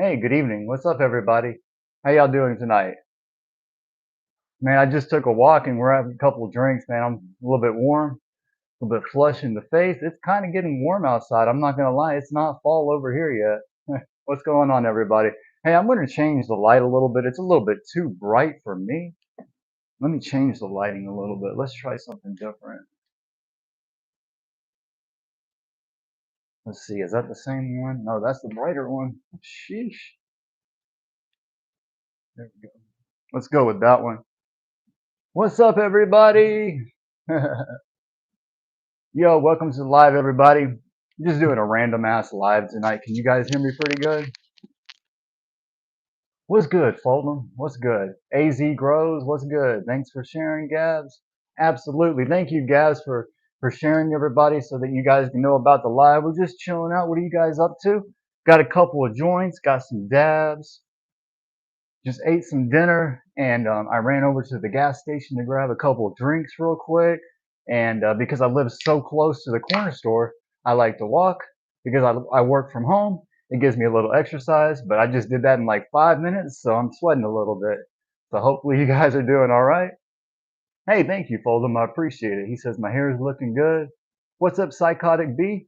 Hey, good evening. What's up, everybody? How y'all doing tonight? Man, I just took a walk and we're having a couple of drinks, man. I'm a little bit warm, a little bit flush in the face. It's kind of getting warm outside. I'm not gonna lie, it's not fall over here yet. What's going on, everybody? Hey, I'm gonna change the light a little bit. It's a little bit too bright for me. Let me change the lighting a little bit. Let's try something different. Let's see, is that the same one? No, that's the brighter one. Sheesh. There we go. Let's go with that one. What's up, everybody? Yo, welcome to the live, everybody. I'm just doing a random ass live tonight. Can you guys hear me pretty good? What's good, Fulton? What's good? AZ Grows, what's good? Thanks for sharing, Gabs. Absolutely. Thank you, Gabs, for sharing, everybody, so that you guys can know about the live. We're just chilling out. What are you guys up to? Got a couple of joints, got some dabs, just ate some dinner, and I ran over to the gas station to grab a couple of drinks real quick. And because I live so close to the corner store, I like to walk because I work from home. It gives me a little exercise, but I just did that in like 5 minutes, so I'm sweating a little bit. So hopefully you guys are doing all right. Hey, thank you, Foldem. I appreciate it. He says my hair is looking good. What's up, Psychotic B?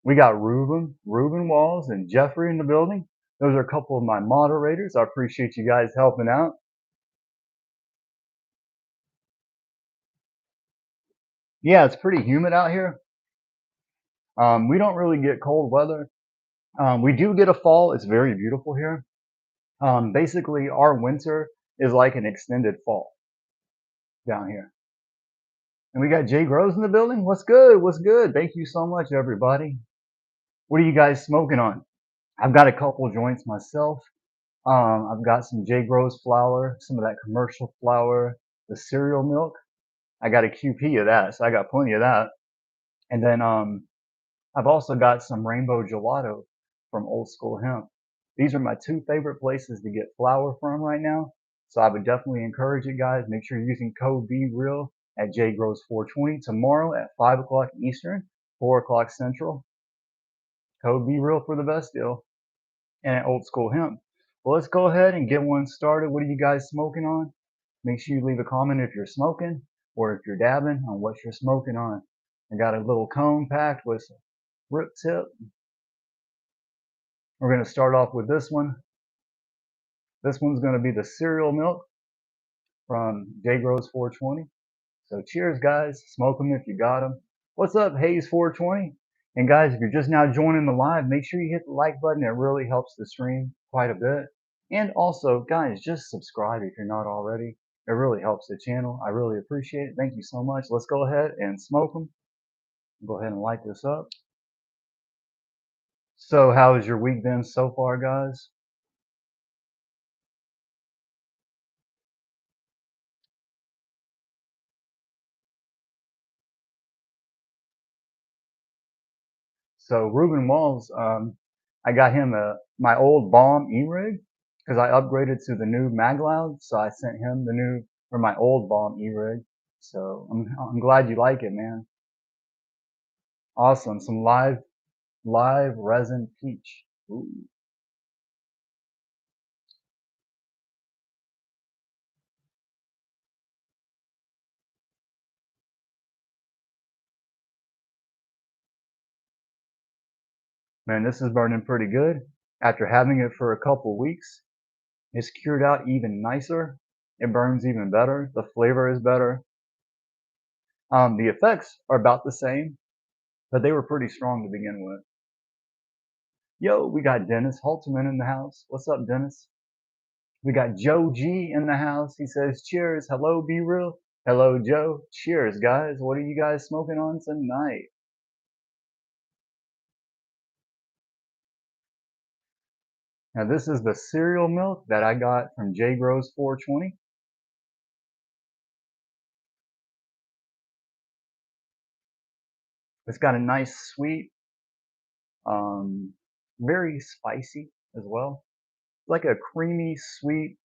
We got Ruben Walls, and Jeffrey in the building. Those are a couple of my moderators. I appreciate you guys helping out. Yeah, it's pretty humid out here. We don't really get cold weather. We do get a fall. It's very beautiful here. Basically, our winter is like an extended fall down here. And we got Jay Groves in the building. What's good? What's good? Thank you so much, everybody. What are you guys smoking on? I've got a couple joints myself. I've got some Jay Groves flour, some of that commercial flour, the cereal milk. I got a QP of that, so I got plenty of that. And then I've also got some rainbow gelato from Old School Hemp. These are my two favorite places to get flour from right now. So I would definitely encourage you guys. Make sure you're using code BREAL at JGrows420 tomorrow at 5 o'clock Eastern, 4 o'clock Central. Code BREAL for the best deal. And at Old School Hemp. Well, let's go ahead and get one started. What are you guys smoking on? Make sure you leave a comment if you're smoking or if you're dabbing on what you're smoking on. I got a little cone packed with some rip tip. We're going to start off with this one. This one's going to be the cereal milk from J Grows 420. So cheers, guys. Smoke them if you got them. What's up, Hayes 420? And guys, if you're just now joining the live, make sure you hit the like button. It really helps the stream quite a bit. And also, guys, just subscribe if you're not already. It really helps the channel. I really appreciate it. Thank you so much. Let's go ahead and smoke them. Go ahead and light this up. So, how has your week been so far, guys? So Ruben Walls, I got him my old Bomb E-Rig because I upgraded to the new Magloud. So I sent him the new or my old Bomb E-Rig. So I'm glad you like it, man. Awesome. Some live resin peach. Ooh. Man, this is burning pretty good. After having it for a couple weeks, it's cured out even nicer. It burns even better. The flavor is better. The effects are about the same, but they were pretty strong to begin with. Yo, we got Dennis Halterman in the house. What's up, Dennis? We got Joe G in the house. He says, cheers. Hello, Be Real. Hello, Joe. Cheers, guys. What are you guys smoking on tonight? Now, this is the cereal milk that I got from J Grows 420. It's got a nice sweet, um, very spicy as well. Like a creamy, sweet,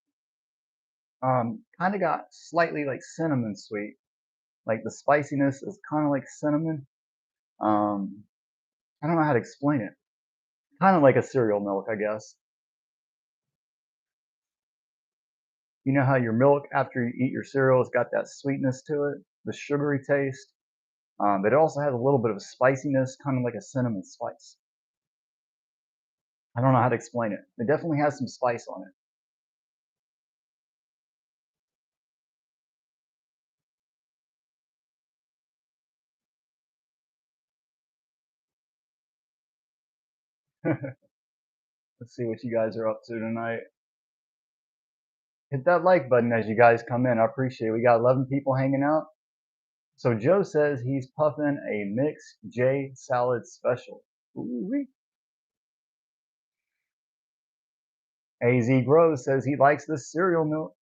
kind of got slightly like cinnamon sweet. Like the spiciness is kind of like cinnamon. Um, I don't know how to explain it. Kind of like a cereal milk, I guess. You know how your milk after you eat your cereal has got that sweetness to it, the sugary taste, but it also has a little bit of spiciness, kind of like a cinnamon spice. I don't know how to explain it. It definitely has some spice on it. Let's see what you guys are up to tonight. Hit that like button as you guys come in. I appreciate it. We got 11 people hanging out. So Joe says he's puffing a mixed J salad special. Ooh-wee. AZ Grows says he likes the cereal milk.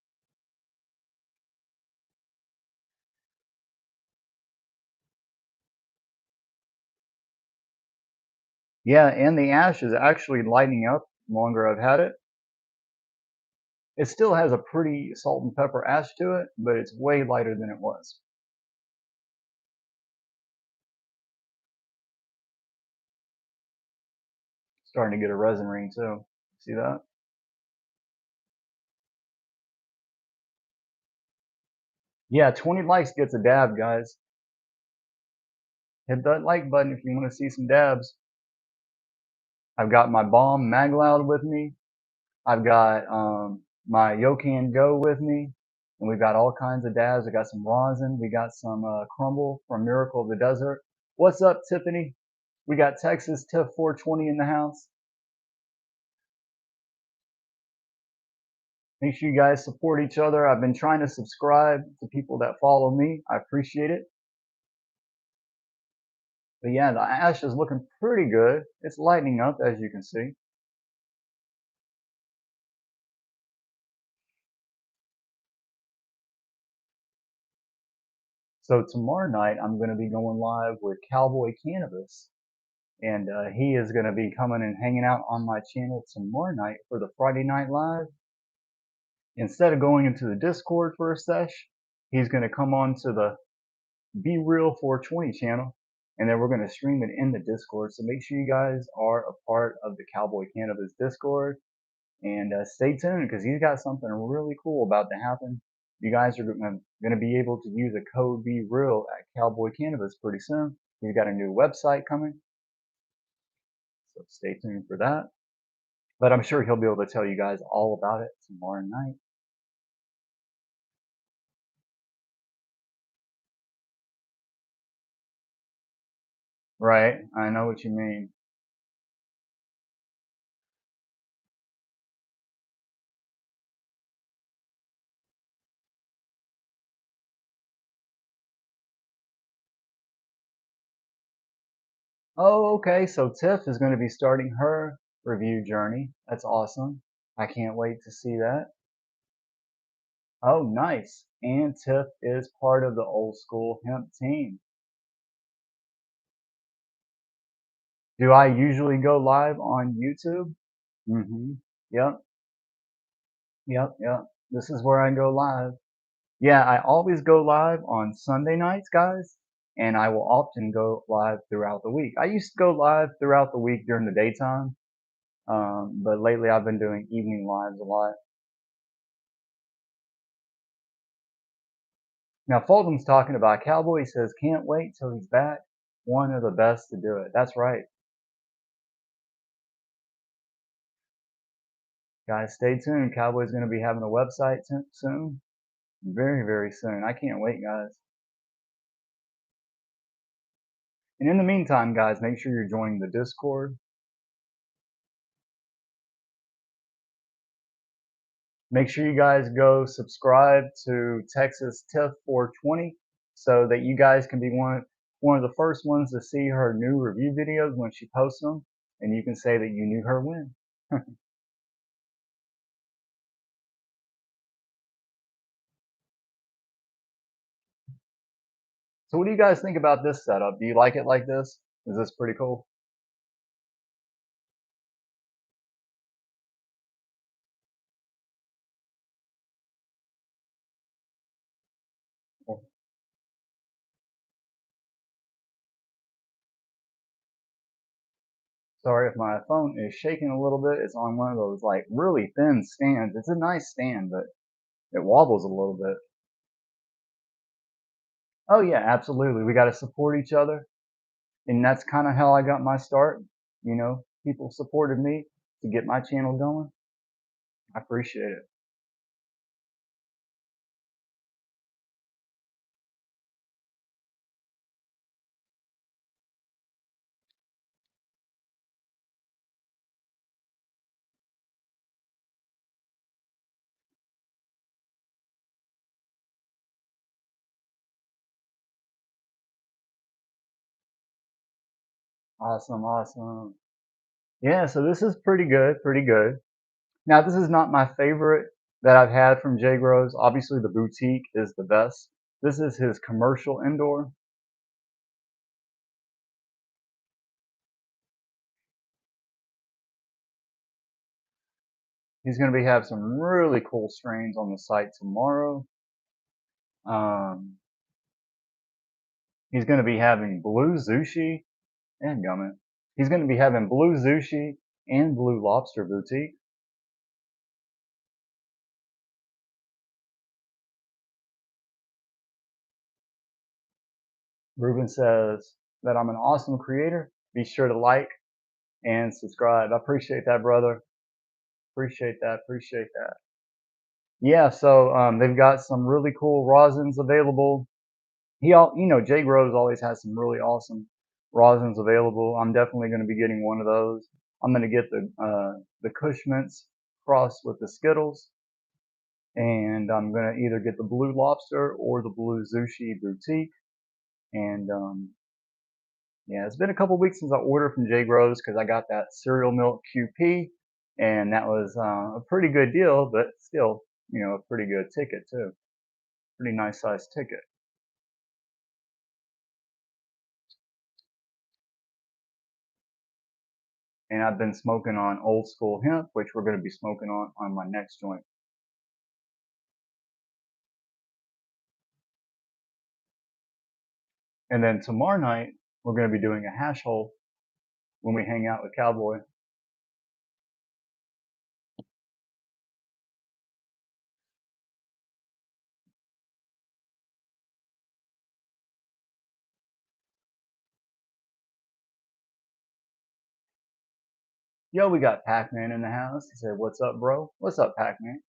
Yeah, and the ash is actually lighting up the longer I've had it. It still has a pretty salt and pepper ash to it, but it's way lighter than it was. Starting to get a resin ring too. See that? Yeah, 20 likes gets a dab, guys. Hit that like button if you want to see some dabs. I've got my Bomb Magloud with me. I've got my Yokan Go with me. And we've got all kinds of dabs. We got some rosin. We got some crumble from Miracle of the Desert. What's up, Tiffany? We got Texas Tiff 420 in the house. Make sure you guys support each other. I've been trying to subscribe to people that follow me. I appreciate it. But yeah, the ash is looking pretty good. It's lightening up, as you can see. So tomorrow night, I'm going to be going live with Cowboy Cannabis, and he is going to be coming and hanging out on my channel tomorrow night for the Friday Night Live. Instead of going into the Discord for a sesh, he's going to come on to the Be Real 420 channel, and then we're going to stream it in the Discord. So make sure you guys are a part of the Cowboy Cannabis Discord, and stay tuned because he's got something really cool about to happen. You guys are going to be able to use a code Be Real at Cowboy Cannabis pretty soon. He's got a new website coming, so stay tuned for that. But I'm sure he'll be able to tell you guys all about it tomorrow night. Right? I know what you mean. Oh, okay. So Tiff is going to be starting her review journey. That's awesome. I can't wait to see that. Oh, nice. And Tiff is part of the old school hemp team. Do I usually go live on YouTube? Mm-hmm. Yep, yep. This is where I go live. Yeah, I always go live on Sunday nights, guys, and I will often go live throughout the week. I used to go live throughout the week during the daytime, but lately I've been doing evening lives a lot. Now, Fulton's talking about Cowboy. He says, can't wait till he's back. One of the best to do it. That's right. Guys, stay tuned. Cowboy's going to be having a website soon. Very, very soon. I can't wait, guys. And in the meantime, guys, make sure you're joining the Discord. Make sure you guys go subscribe to Texas Tiff 420 so that you guys can be one of the first ones to see her new review videos when she posts them, and you can say that you knew her win. So what do you guys think about this setup? Do you like it like this? Is this pretty cool? Sorry if my phone is shaking a little bit. It's on one of those like really thin stands. It's a nice stand, but It wobbles a little bit. Oh yeah, absolutely. We got to support each other, and that's kind of how I got my start. People supported me to get my channel going. I appreciate it. Awesome, awesome. Yeah, so this is pretty good, pretty good. Now, this is not my favorite that I've had from Jay Groves. Obviously, the boutique is the best. This is his commercial indoor. He's going to be have some really cool strains on the site tomorrow. Um, he's going to be having blue Zushi and Gummit. He's going to be having blue Zushi and blue lobster boutique. Ruben says that I'm an awesome creator. Be sure to like and subscribe. I appreciate that, brother. Appreciate that. Appreciate that. Yeah, so they've got some really cool rosins available. Jay Groves always has some really awesome rosins available. I'm definitely going to be getting one of those. I'm going to get the Cushmints crossed with the Skittles, and I'm going to either get the Blue Lobster or the Blue Zushi Boutique. And yeah, it's been a couple weeks since I ordered from Jay Groves because I got that cereal milk QP, and that was a pretty good deal, but still, a pretty good ticket too. Pretty nice sized ticket. And I've been smoking on old school hemp, which we're going to be smoking on my next joint. And then tomorrow night, we're going to be doing a hash hole when we hang out with Cowboy. Yo, we got Pac-Man in the house. He said, "What's up, bro? What's up, Pac-Man?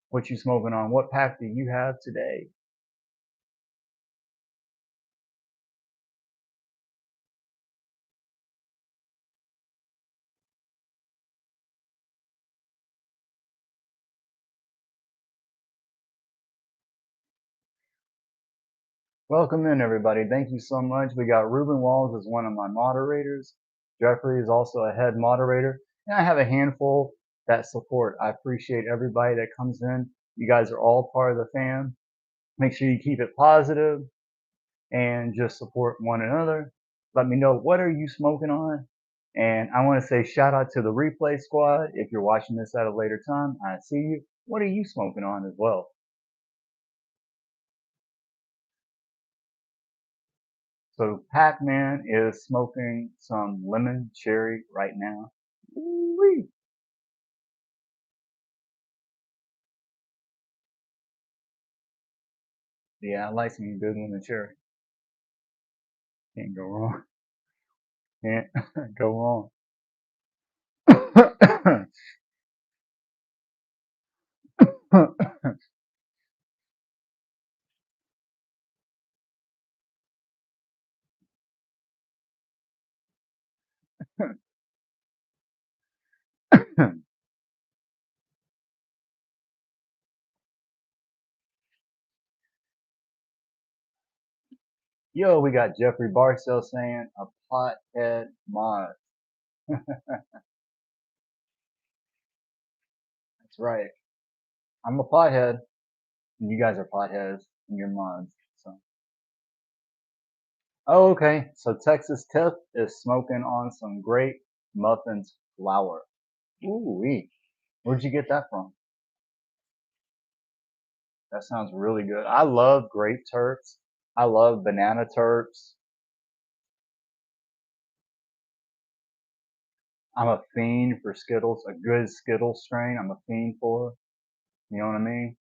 What you smoking on? What pack do you have today?" Welcome in, everybody. Thank you so much. We got Ruben Walls as one of my moderators. Jeffrey is also a head moderator. And I have a handful that support. I appreciate everybody that comes in. You guys are all part of the fam. Make sure you keep it positive and just support one another. Let me know what are you smoking on. And I want to say shout out to the replay squad. If you're watching this at a later time, I see you. What are you smoking on as well? So Pac-Man is smoking some lemon cherry right now. Woo-wee. Yeah, I like some good lemon cherry. Can't go wrong. Can't go wrong. Yo, we got Jeffrey Barksdale saying a pothead mod. That's right. I'm a pothead, and you guys are potheads, and you're mods. So, oh, okay. So Texas Tiff is smoking on some great muffins flour. Ooh wee. Where'd you get that from? That sounds really good. I love grape turps. I love banana turps. I'm a fiend for Skittles, a good Skittles strain. I'm a fiend for. You know what I mean?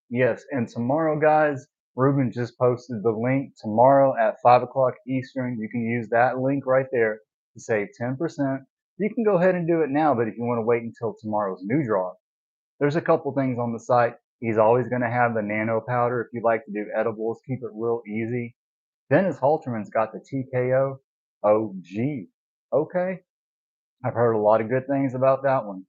Yes, and tomorrow, guys, Ruben just posted the link. Tomorrow at 5 o'clock Eastern, you can use that link right there to save 10%. You can go ahead and do it now, but if you want to wait until tomorrow's new draw, there's a couple things on the site. He's always going to have the nano powder if you like to do edibles, keep it real easy. Dennis Halterman's got the TKO OG. Okay, I've heard a lot of good things about that one.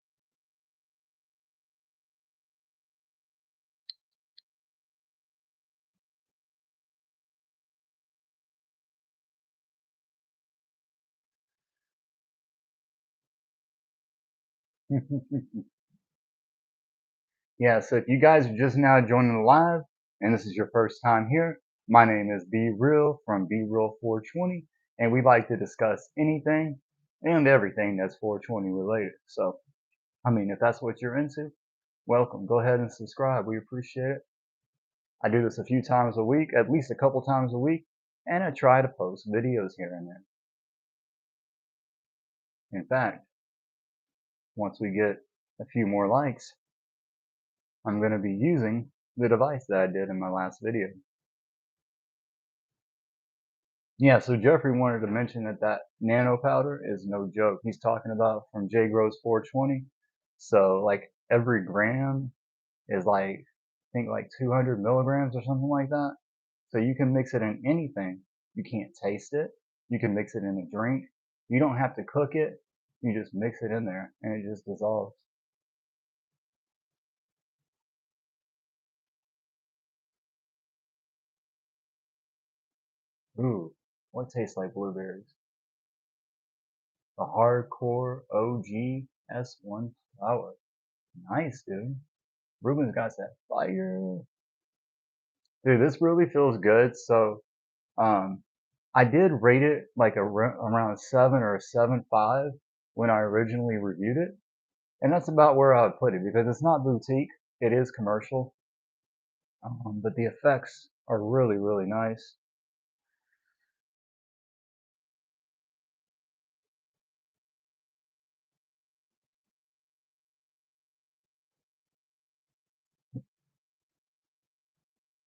Yeah, so if you guys are just now joining the live and this is your first time here, my name is Be Real from Be Real 420, and we like to discuss anything and everything that's 420 related. So, I mean, if that's what you're into, welcome. Go ahead and subscribe. We appreciate it. I do this a few times a week, at least a couple times a week, and I try to post videos here and there. In fact, once we get a few more likes, I'm going to be using the device that I did in my last video. Yeah, so Jeffrey wanted to mention that that nano powder is no joke. He's talking about from J Grows 420. So like every gram is like I think like 200 milligrams or something like that. So you can mix it in anything. You can't taste it. You can mix it in a drink. You don't have to cook it. You just mix it in there and it just dissolves. Ooh, what tastes like blueberries? The hardcore OG S1 flower. Nice, dude. Ruben's got that fire. Dude, this really feels good. So, um, I did rate it like around a 7 or a 7.5 when I originally reviewed it. And that's about where I would put it because it's not boutique, it is commercial. But the effects are really, really nice.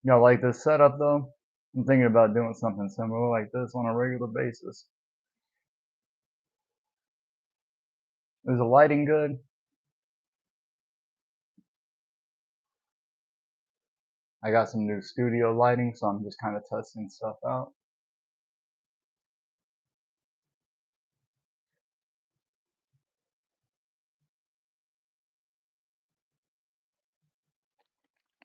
You know, like this setup though, I'm thinking about doing something similar like this on a regular basis. Is the lighting good? I got some new studio lighting, so I'm just kind of testing stuff out.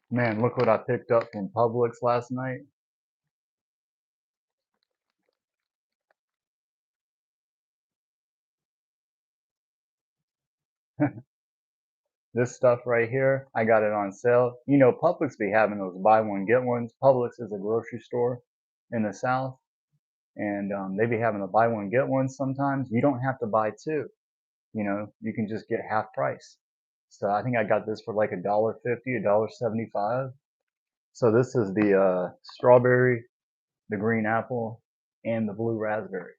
Man, look what I picked up from Publix last night. This stuff right here, I got it on sale. You know, Publix be having those buy one get ones. Publix is a grocery store in the South, and they be having the buy one get one. Sometimes you don't have to buy two. You know, you can just get half price. So I think I got this for like $1.50, $1.75. So this is the strawberry, the green apple, and the blue raspberry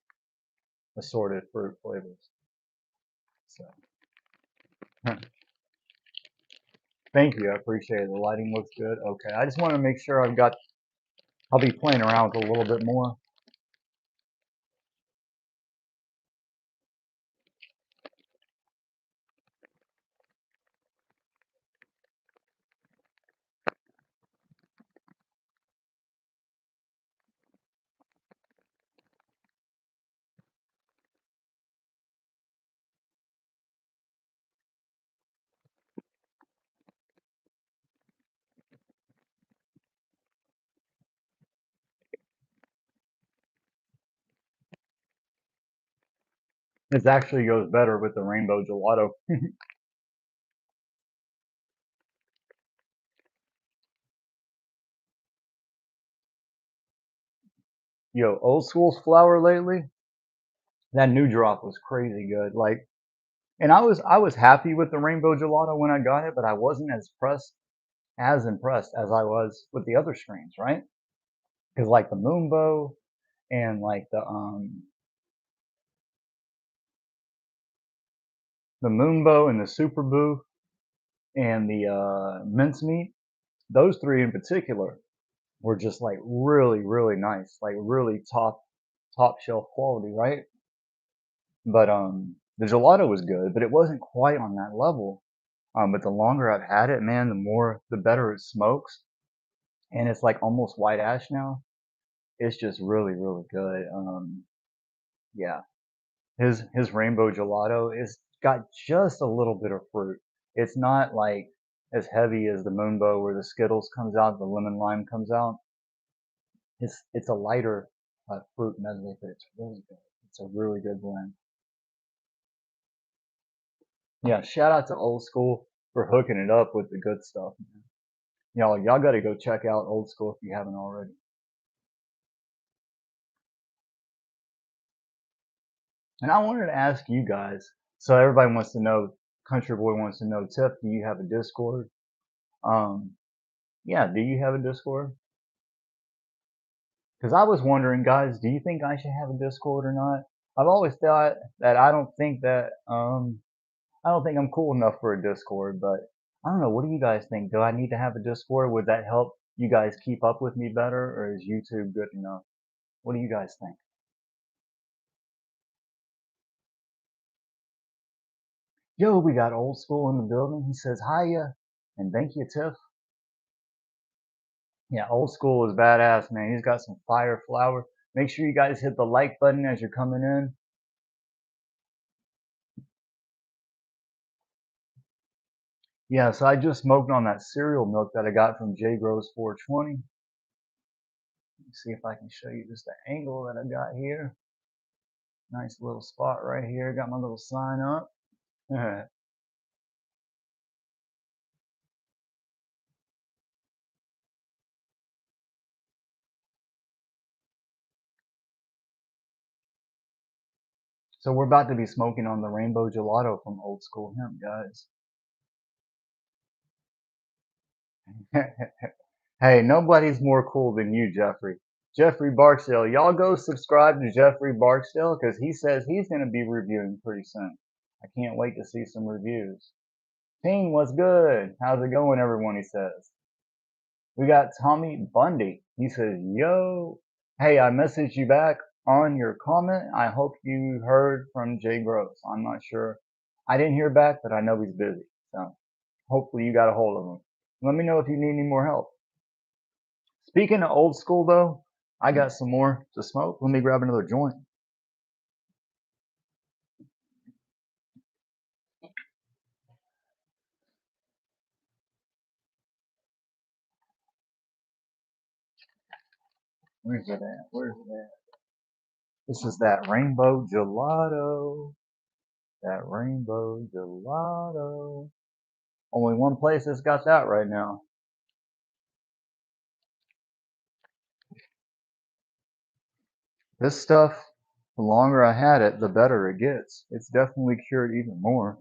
assorted fruit flavors. So thank you, I appreciate it. The lighting looks good. Okay, I just want to make sure I've got. I'll be playing around with it a little bit more. This actually goes better with the rainbow gelato. Yo, old school's flour lately. That new drop was crazy good. Like, and I was happy with the rainbow gelato when I got it, but I wasn't as impressed as I was with the other strains, right? Because like the Moonbow and like the The Moonbow and the Super Boo and the mincemeat, those three in particular were just like really, really nice, like really top shelf quality, right? But the gelato was good, but it wasn't quite on that level. But the longer I've had it, man, the better it smokes, and it's like almost white ash now. It's just really, really good. Yeah, his rainbow gelato is got just a little bit of fruit. It's not like as heavy as the Moonbow where the Skittles comes out, the lemon lime comes out. It's a lighter fruit medley, but it's really good. It's a really good blend. Yeah, shout out to Old School for hooking it up with the good stuff, man. Y'all got to go check out Old School if you haven't already. And I wanted to ask you guys. So everybody wants to know. Country Boy wants to know. Tiff, do you have a Discord? Um, yeah, do you have a Discord? Because I was wondering, guys, do you think I should have a Discord or not? I've always thought that I don't think I'm cool enough for a Discord, but I don't know. What do you guys think? Do I need to have a Discord? Would that help you guys keep up with me better, or is YouTube good enough? What do you guys think? Yo, we got Old School in the building. He says hiya and thank you, Tiff. Yeah, Old School is badass, man. He's got some fire flower. Make sure you guys hit the like button as you're coming in. Yeah, so I just smoked on that cereal milk that I got from J Grows 420. Let me see if I can show you just the angle that I got here. Nice little spot right here. Got my little sign up. So we're about to be smoking on the rainbow gelato from Old School Hemp, guys. Hey, nobody's more cool than you, Jeffrey. Jeffrey Barksdale. Y'all go subscribe to Jeffrey Barksdale because he says he's going to be reviewing pretty soon. I can't wait to see some reviews. Teen, what's good? How's it going, everyone? He says. We got Tommy Bundy. He says, yo, hey, I messaged you back on your comment. I hope you heard from Jay Gross. I'm not sure. I didn't hear back, but I know he's busy. So hopefully you got a hold of him. Let me know if you need any more help. Speaking of Old School, though, I got some more to smoke. Let me grab another joint. Where's it at? Where's it at? This is that rainbow gelato. That rainbow gelato. Only one place that's got that right now. This stuff, the longer I had it, the better it gets. It's definitely cured even more.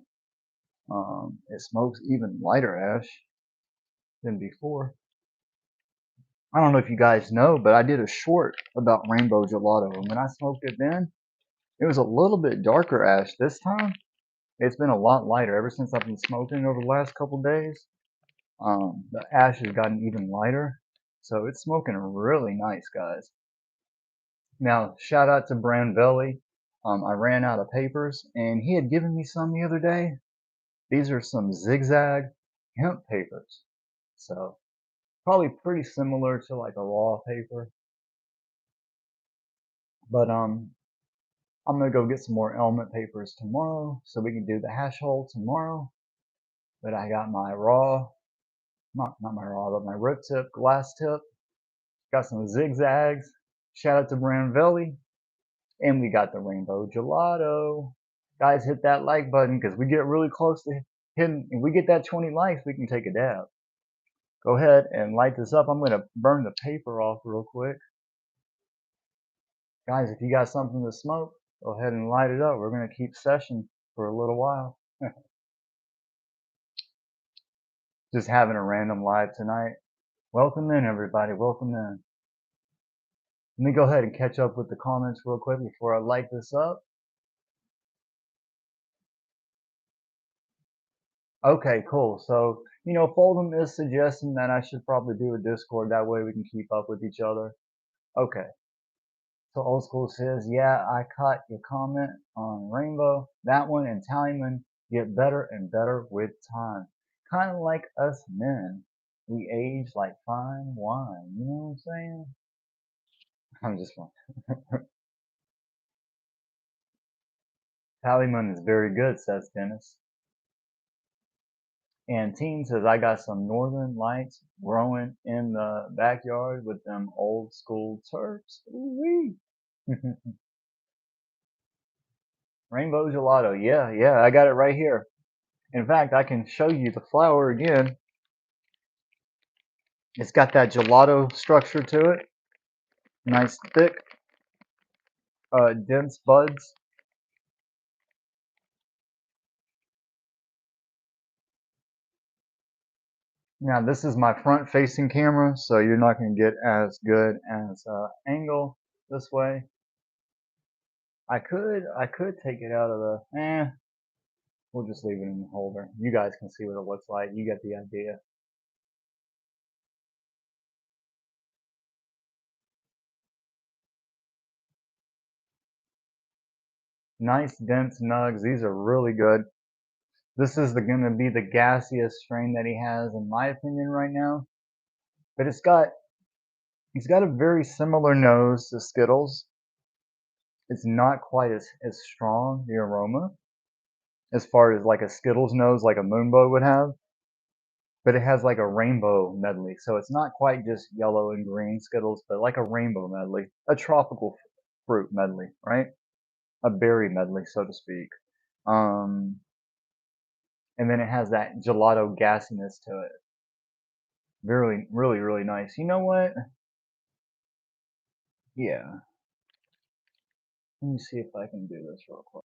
It smokes even lighter ash than before. I don't know if you guys know, but I did a short about rainbow gelato, and when I smoked it then, it was a little bit darker ash. This time, it's been a lot lighter ever since I've been smoking over the last couple days. The ash has gotten even lighter, so it's smoking really nice, guys. Now, shout out to Branvelli. I ran out of papers, and he had given me some the other day. These are some zigzag hemp papers, so probably pretty similar to like a raw paper. But I'm gonna go get some more element papers tomorrow, so we can do the hash hole tomorrow. But I got my raw, not my raw, but my rip tip, glass tip. Got some zigzags. Shout out to Branvelli. And we got the rainbow gelato. Guys, hit that like button because we get really close to hitting. If we get that 20 likes, we can take a dab. Go ahead and light this up. I'm going to burn the paper off real quick. Guys, if you got something to smoke, go ahead and light it up. We're going to keep session for a little while. Just having a random live tonight. Welcome in, everybody. Welcome in. Let me go ahead and catch up with the comments real quick before I light this up. Okay, cool. So, Fold'em is suggesting that I should probably do a Discord. That way we can keep up with each other. Okay. So Old School says, yeah, I caught your comment on Rainbow. That one and Tallyman get better and better with time. Kind of like us men. We age like fine wine. You know what I'm saying? I'm just fine. Tallyman is very good, says Dennis. And Teen says, I got some northern lights growing in the backyard with them old school turps. Ooh-wee. Rainbow gelato. Yeah, yeah, I got it right here. In fact, I can show you the flower again. It's got that gelato structure to it. Nice thick, dense buds. Now this is my front facing camera, so you're not going to get as good as angle this way. I could take it out of the, we'll just leave it in the holder. You guys can see what it looks like. You get the idea. Nice dense nugs. These are really good. This is going to be the gassiest strain that he has, in my opinion, right now. But he's got a very similar nose to Skittles. It's not quite as strong, the aroma, as far as like a Skittles nose, like a Moonbow would have. But it has like a rainbow medley, so it's not quite just yellow and green Skittles, but like a rainbow medley, a tropical fruit medley, right? A berry medley, so to speak. Um, and then it has that gelato gassiness to it. Really, really, really nice. You know what? Yeah. Let me see if I can do this real quick.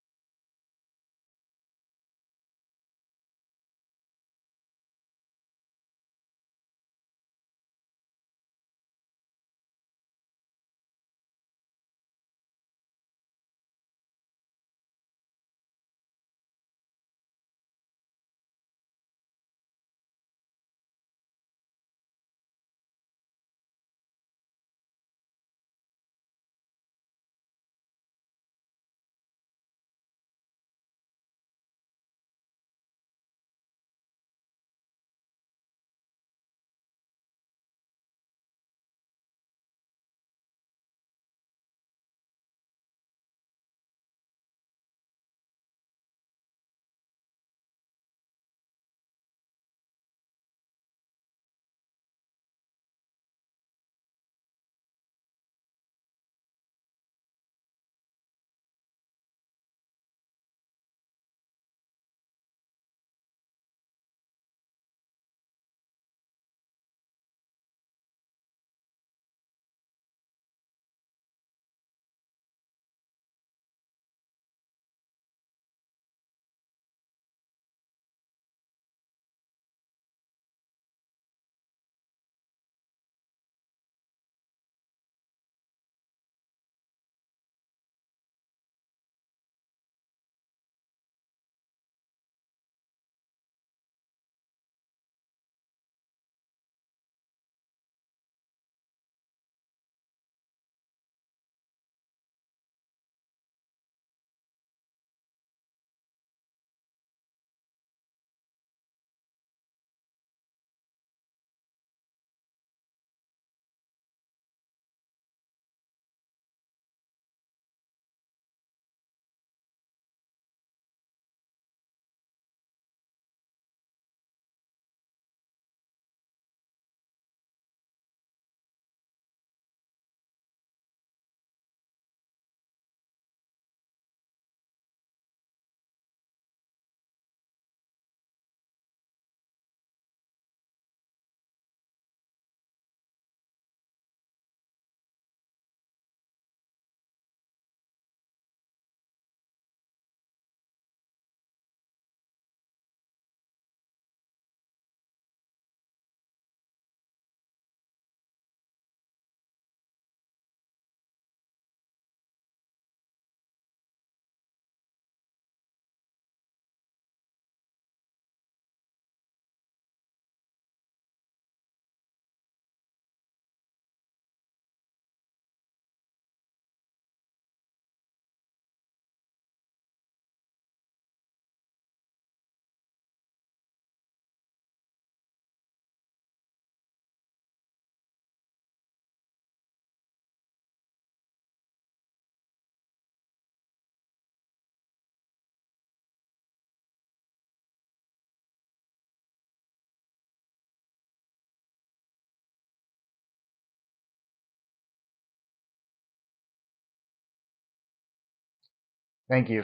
Thank you.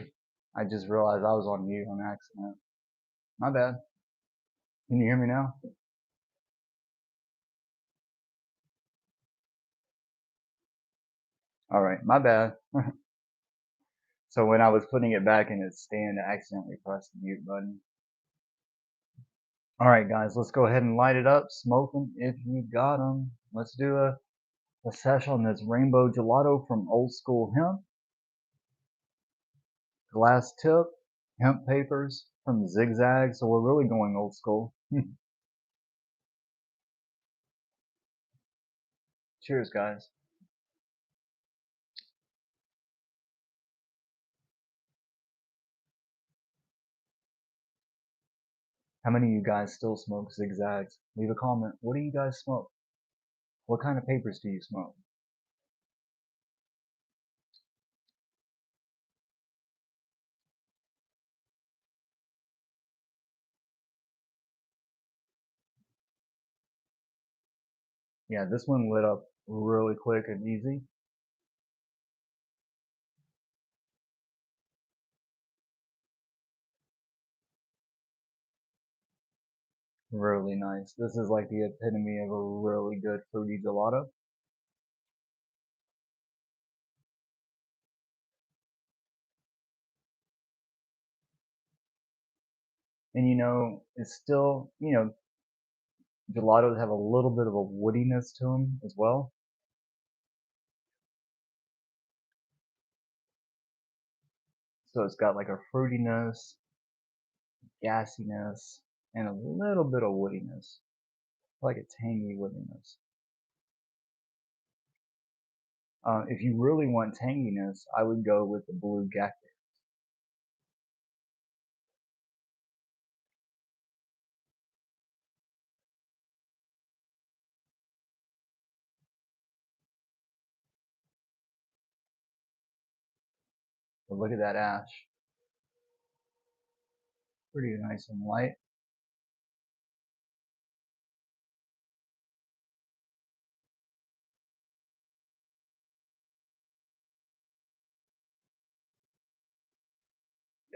I just realized I was on mute on accident. My bad. Can you hear me now? All right, my bad. So when I was putting it back in its stand, I accidentally pressed the mute button. All right, guys, let's go ahead and light it up. Smoke 'em if you got 'em. Let's do a sesh on this rainbow gelato from Old School Hemp. Glass tip, hemp papers from Zigzag. So we're really going old school. Cheers, guys. How many of you guys still smoke Zigzags? Leave a comment. What do you guys smoke? What kind of papers do you smoke? Yeah, this one lit up really quick and easy. Really nice. This is like the epitome of a really good fruity gelato. And it's still, gelatos have a little bit of a woodiness to them as well. So it's got like a fruitiness, gassiness, and a little bit of woodiness, like a tangy woodiness. If you really want tanginess, I would go with the blue Gak. But look at that ash. Pretty nice and light.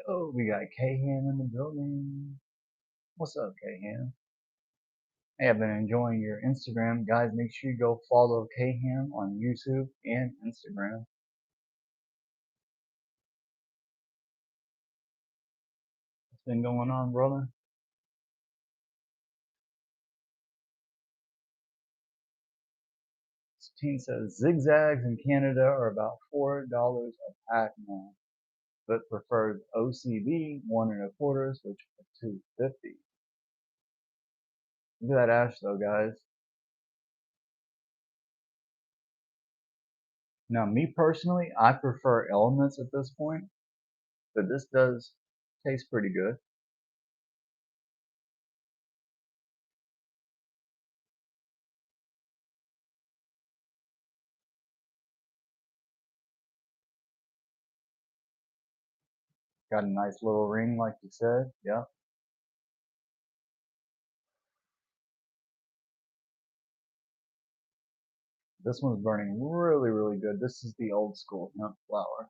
Oh, we got K-Ham in the building. What's up, K-Ham? Hey, I've been enjoying your Instagram. Guys, make sure you go follow K-Ham on YouTube and Instagram. What's been going on, brother? Teen says zigzags in Canada are about $4 a pack now, but prefers OCB 1 1/4, which are $2.50. Look at that ash though, guys. Now, me personally, I prefer Elements at this point, but this does taste pretty good. Got a nice little ring, like you said. Yeah. This one's burning really, really good. This is the Old School hemp flower.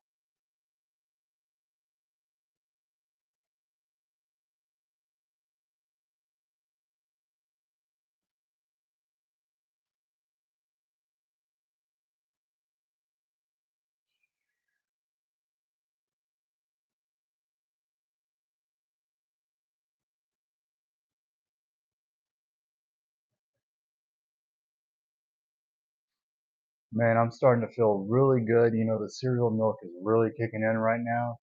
Man, I'm starting to feel really good. The cereal milk is really kicking in right now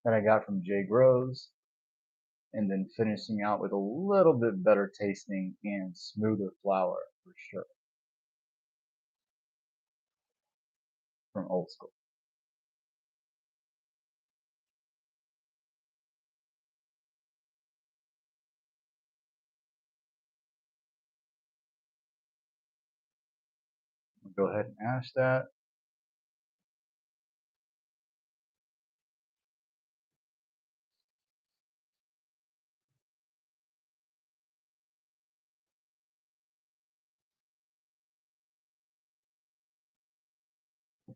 that I got from Jay Groves, and then finishing out with a little bit better tasting and smoother flour for sure from Old School. I'll go ahead and ash that.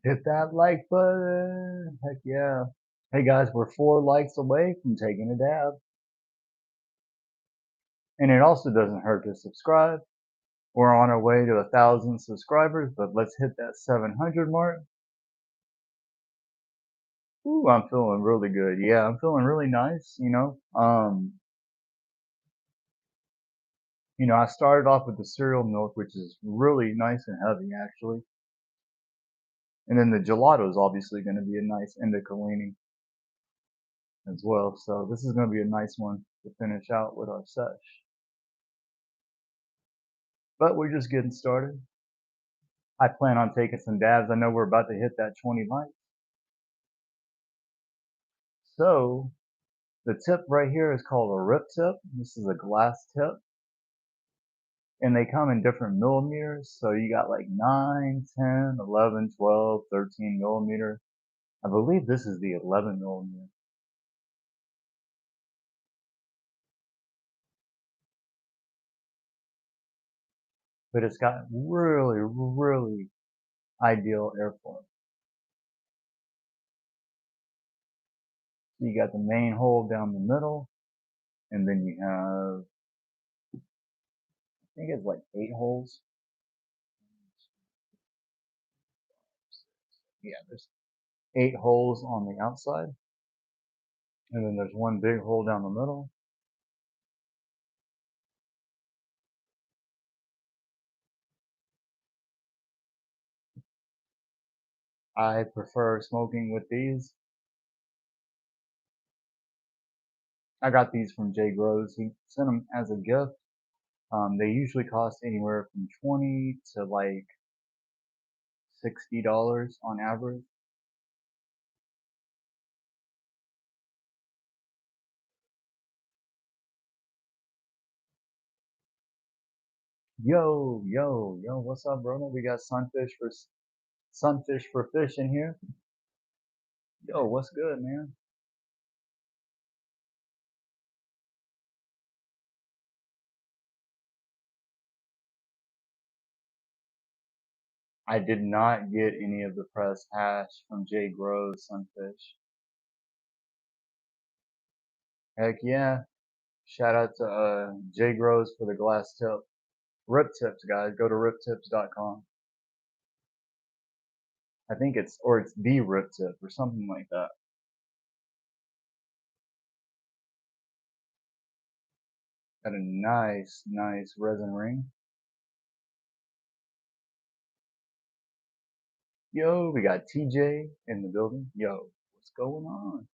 Hit that like button. Heck yeah. Hey guys, we're 4 likes away from taking a dab. And it also doesn't hurt to subscribe. We're on our way to 1,000 subscribers, but let's hit that 700 mark. Ooh, I'm feeling really good. Yeah, I'm feeling really nice, I started off with the cereal milk, which is really nice and heavy actually. And then the gelato is obviously going to be a nice Indicalini as well. So this is going to be a nice one to finish out with our sesh. But we're just getting started. I plan on taking some dabs. I know we're about to hit that 20 likes. So the tip right here is called a rip tip. This is a glass tip. And they come in different millimeters. So you got like 9, 10, 11, 12, 13 millimeter. I believe this is the 11 millimeter. But it's got really, really ideal airflow. So you got the main hole down the middle, and then you have, I think it's like 8 holes. Yeah, there's 8 holes on the outside, and then there's one big hole down the middle. I prefer smoking with these. I got these from Jay Groves. He sent them as a gift. They usually cost anywhere from 20 to like $60 on average. Yo, yo, yo, what's up, brother? We got sunfish for fish in here. Yo, what's good, man? I did not get any of the pressed hash from Jay Groves Sunfish. Heck yeah. Shout out to Jay Groves for the glass tip. Rip tips, guys. Go to riptips.com. I think it's the rip tip or something like that. Got a nice, nice resin ring. Yo, we got TJ in the building. Yo, what's going on?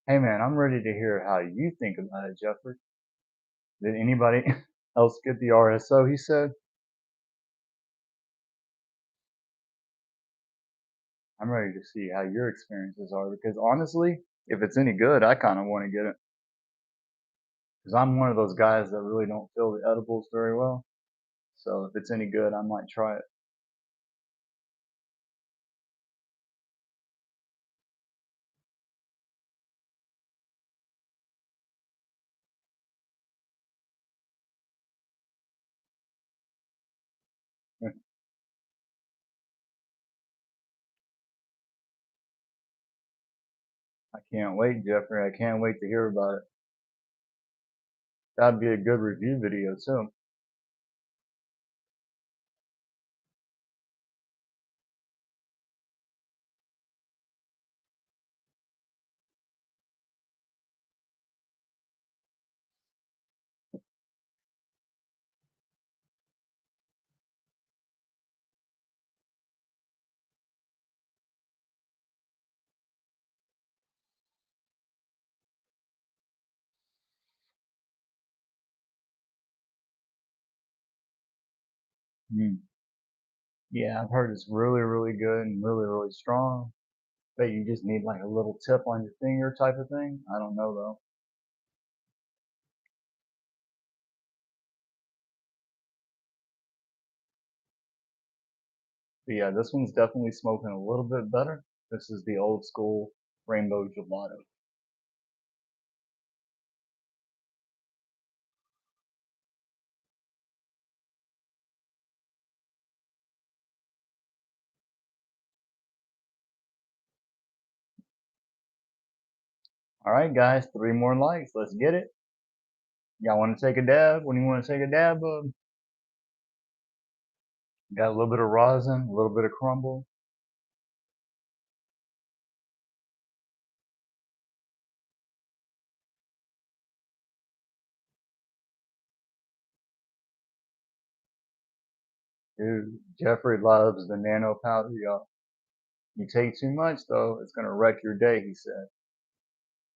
Hey man, I'm ready to hear how you think about it, Jeffrey. Did anybody else get the RSO? He said. I'm ready to see how your experiences are because honestly, if it's any good, I kind of want to get it because I'm one of those guys that really don't feel the edibles very well. So if it's any good, I might try it. I can't wait, Jeffrey. I can't wait to hear about it. That'd be a good review video too. Mm. Yeah, I've heard it's really, really good and really, really strong. But you just need like a little tip on your finger type of thing. I don't know though. But yeah, this one's definitely smoking a little bit better. This is the old school rainbow gelato. All right, guys, 3 more likes. Let's get it. Y'all want to take a dab? When you want to take a dab of? Got a little bit of rosin, a little bit of crumble. Dude, Jeffrey loves the nano powder, y'all. You take too much though, it's gonna wreck your day, he said.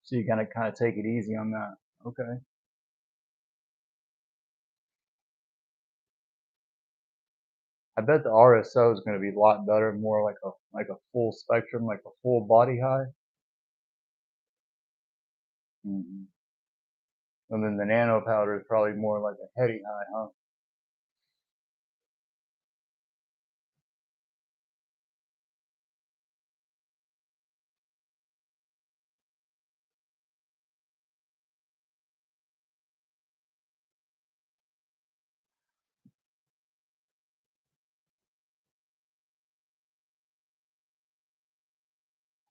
So you gotta kind of take it easy on that. Okay. I bet the RSO is gonna be a lot better, more like a full spectrum, like a full body high. Hmm. And then the nano powder is probably more like a heady high, huh?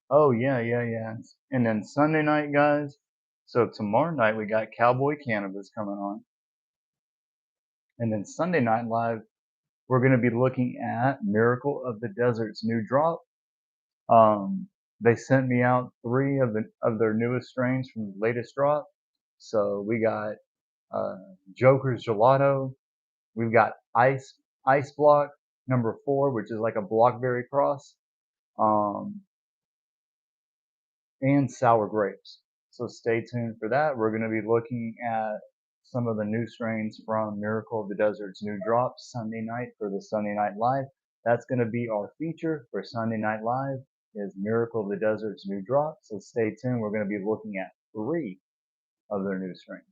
Oh yeah, yeah, yeah. And then Sunday night, guys. So tomorrow night we got Cowboy Cannabis coming on, and then Sunday Night Live we're going to be looking at Miracle of the Desert's new drop. They sent me out 3 of their newest strains from the latest drop. So we got uh, Joker's Gelato. We've got Ice Block number 4, which is like a Blockberry cross. Um, and sour grapes. So stay tuned for that. We're going to be looking at some of the new strains from Miracle of the Desert's new drop Sunday night for the Sunday Night Live. That's going to be our feature for Sunday Night Live is Miracle of the Desert's new drop. So stay tuned. We're going to be looking at 3 of their new strains.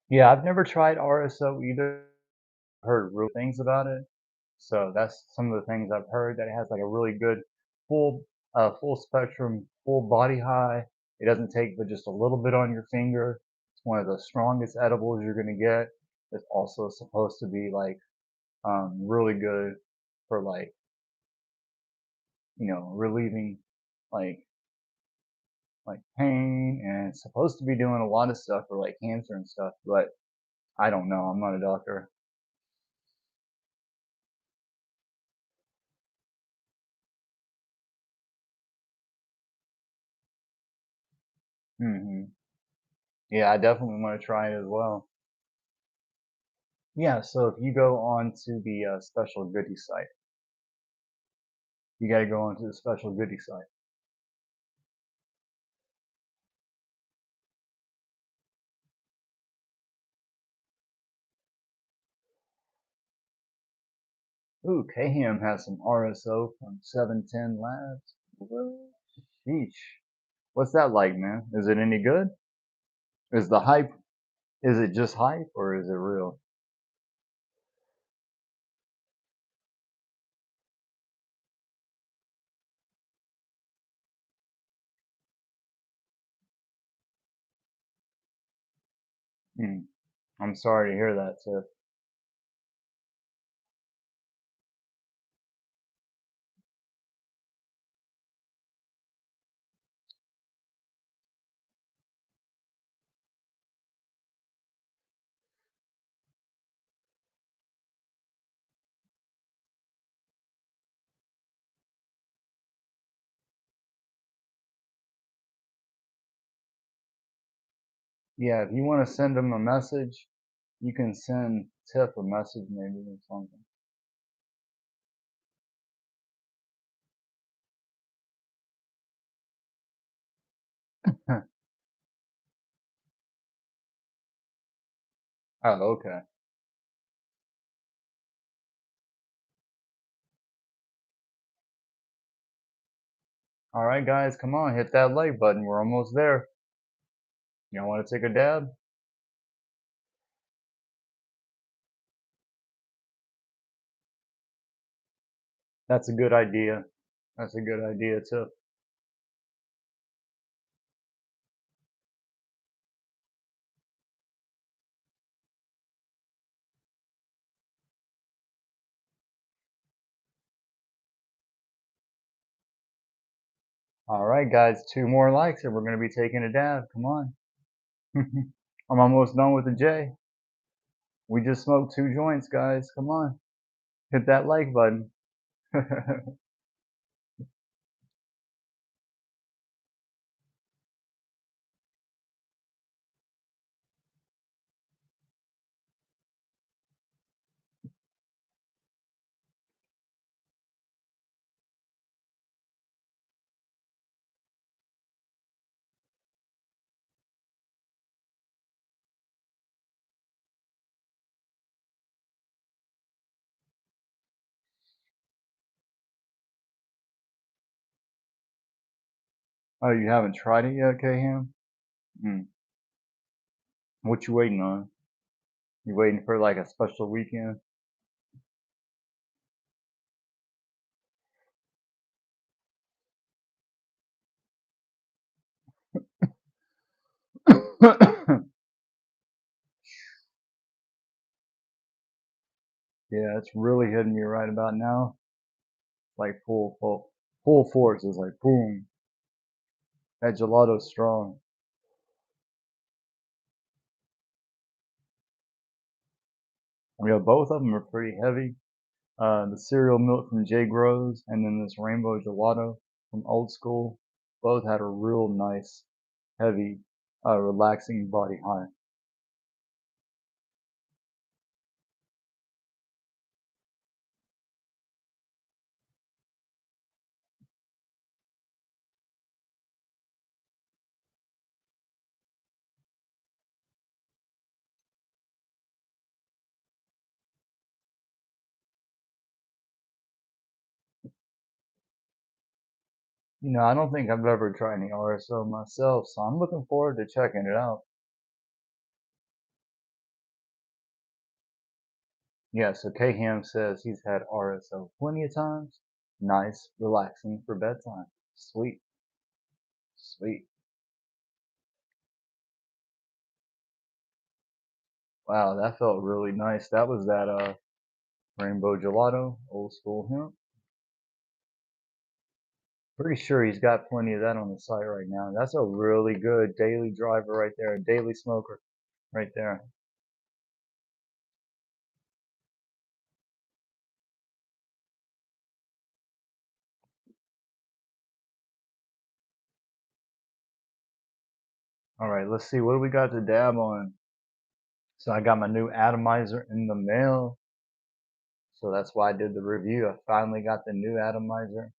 Yeah, I've never tried RSO either. Heard real things about it. So that's some of the things I've heard that it has like a really good full full spectrum, full body high. It doesn't take but just a little bit on your finger. It's one of the strongest edibles you're gonna get. It's also supposed to be like really good for like relieving like pain, and it's supposed to be doing a lot of stuff for like cancer and stuff. But I don't know. I'm not a doctor. Hmm. Yeah, I definitely want to try it as well. Yeah, so if you go on to the special goodie site, you got to go onto the special goodie site. Ooh, Kaham has some RSO from 710 Labs. What? Sheesh. What's that like, man? Is it any good? Is the hype, is it just hype or is it real? Hmm. I'm sorry to hear that, Tiff. Yeah, if you want to send him a message, you can send Tiff a message maybe or something. Oh, okay. All right, guys, come on, hit that like button. We're almost there. Y'all want to take a dab? That's a good idea. That's a good idea too. All right, guys, 2 more likes and we're gonna be taking a dab. Come on. I'm almost done with the J. We just smoked 2 joints, guys. Come on. Hit that like button. Oh, you haven't tried it yet, K-Ham? Mm. What you waiting on? You waiting for like a special weekend? Yeah, it's really hitting me right about now. Like full force is like boom. That gelato's strong. I mean, both of them are pretty heavy. The cereal milk from J. Grows and then this rainbow gelato from Old School. Both had a real nice, heavy, relaxing body high. I don't think I've ever tried any RSO myself, so I'm looking forward to checking it out. Yeah, so K-Ham says he's had RSO plenty of times. Nice, relaxing for bedtime. Sweet, sweet. Wow, that felt really nice. That was that rainbow gelato, Old School hemp. Pretty sure he's got plenty of that on the site right now. That's a really good daily driver right there, a daily smoker right there. All right, let's see. What do we got to dab on? So I got my new atomizer in the mail. So that's why I did the review. I finally got the new atomizer.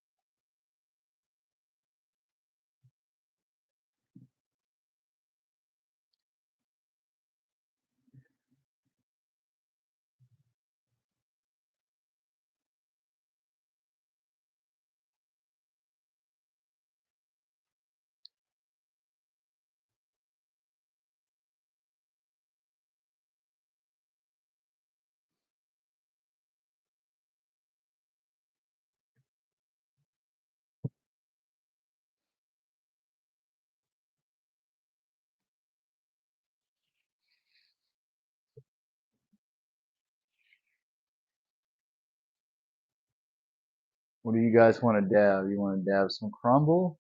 What do you guys want to dab? You want to dab some crumble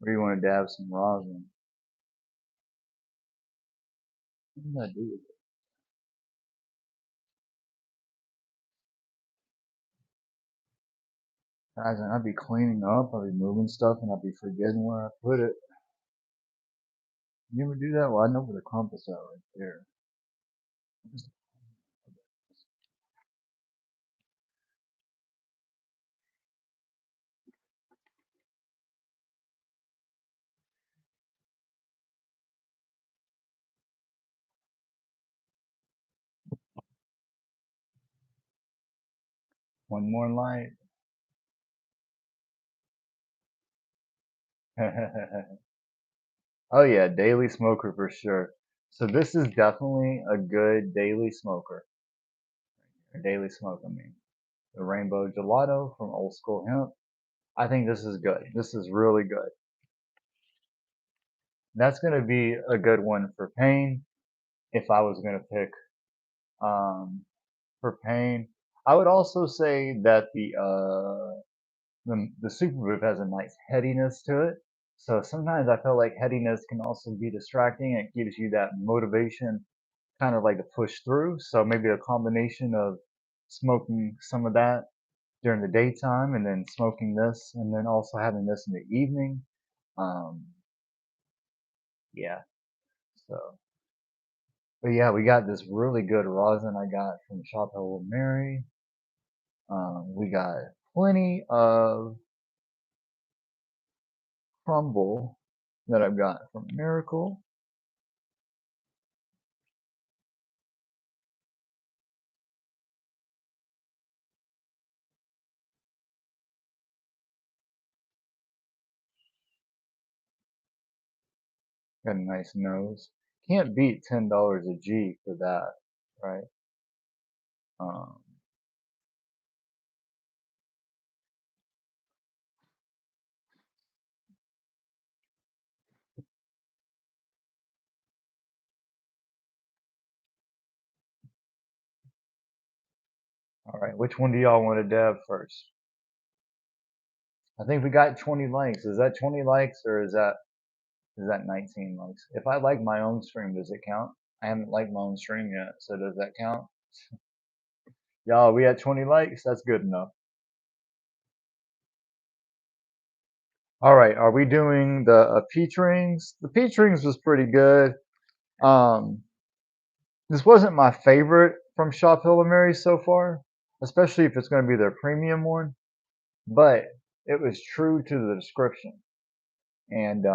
or you want to dab some rosin? What did I do with it? Guys, I'll be cleaning up, I'll be moving stuff, and I'll be forgetting where I put it. You ever do that? Well, I know where the compass at right there. Just one more light. Oh yeah, daily smoker for sure. So this is definitely a good daily smoker. A daily smoke, I mean. The rainbow gelato from Old School Hemp. I think this is good. This is really good. That's gonna be a good one for pain. If I was gonna pick for pain, I would also say that the Superbooth has a nice headiness to it. So sometimes I feel like headiness can also be distracting. It gives you that motivation kind of like to push through. So maybe a combination of smoking some of that during the daytime and then smoking this and then also having this in the evening. Um, yeah. So, but yeah, we got this really good rosin I got from Shop Hello Mary. We got plenty of crumble that I've got from Miracle. Got a nice nose. Can't beat $10 a G for that, right? Um, all right, which one do y'all want to dab first? I think we got 20 likes. Is that 20 likes or is that 19 likes? If I like my own stream, does it count? I haven't liked my own stream yet, so does that count? Y'all, we at 20 likes. That's good enough. All right, are we doing the peach rings? The peach rings was pretty good. Um, this wasn't my favorite from Shop Hill and Mary so far, especially if it's going to be their premium one. But it was true to the description, and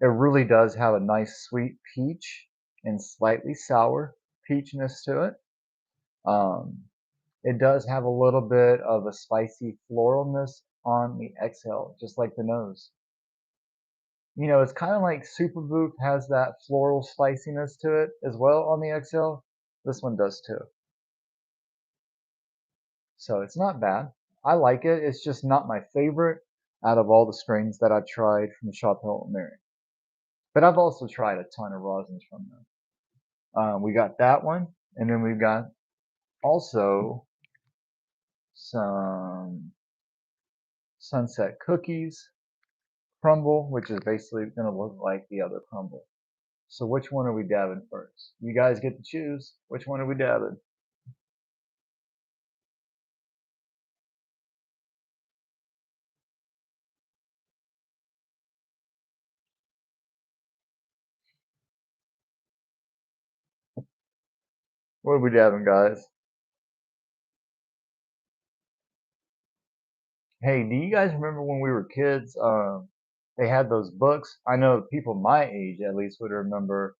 it really does have a nice sweet peach and slightly sour peachness to it. Um, it does have a little bit of a spicy floralness on the exhale, just like the nose. It's kind of like Superbooth has that floral spiciness to it as well on the exhale. This one does too. So it's not bad. I like it. It's just not my favorite out of all the strains that I've tried from Shop Hill Mary. But I've also tried a ton of rosins from them. We got that one, and then we've got also some Sunset Cookies crumble, which is basically going to look like the other crumble. So which one are we dabbing first? You guys get to choose. Which one are we dabbing? What are we dabbing, guys? Hey, do you guys remember when we were kids? They had those books. I know people my age at least would remember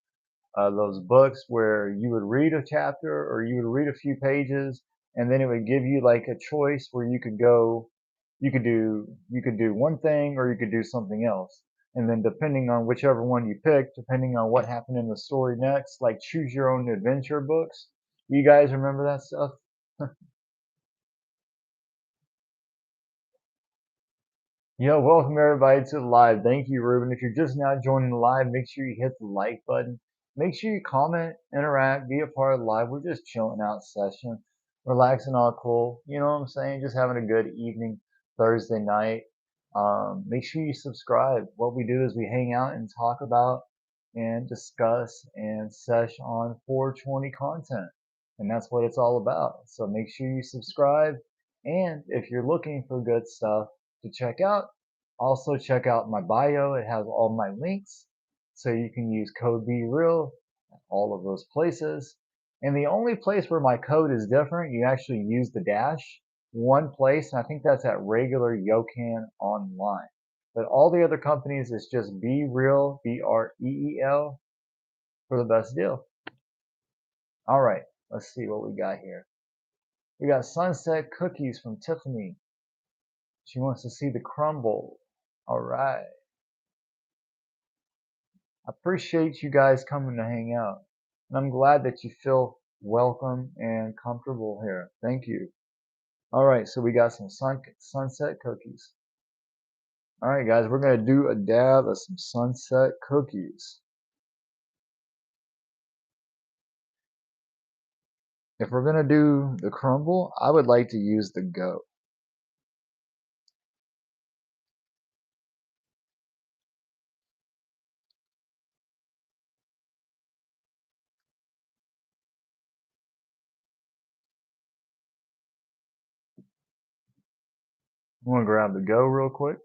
those books where you would read a chapter or you would read a few pages, and then it would give you like a choice where you could go, you could do one thing or you could do something else. And then depending on whichever one you picked, depending on what happened in the story next, like choose your own adventure books. You guys remember that stuff? Yo, welcome everybody to the live. Thank you, Ruben. If you're just now joining the live, make sure you hit the like button. Make sure you comment, interact, be a part of the live. We're just chilling out session, relaxing, all cool. You know what I'm saying? Just having a good evening Thursday night. Make sure you subscribe. What we do is we hang out and talk about and discuss and sesh on 420 content. And that's what it's all about. So make sure you subscribe. And if you're looking for good stuff, to check out. Also, check out my bio. It has all my links. So you can use code BeReal at all of those places. And the only place where my code is different, you actually use the dash one place, and I think that's at regular Yocan Online. But all the other companies is just BeReal, BREEL, for the best deal. All right, let's see what we got here. We got Sunset Cookies from Tiffany. She wants to see the crumble. All right. I appreciate you guys coming to hang out. And I'm glad that you feel welcome and comfortable here. Thank you. All right, so we got some sunset cookies. All right, guys, we're going to do a dab of some sunset cookies. If we're going to do the crumble, I would like to use the Go. I'm gonna grab the go real quick.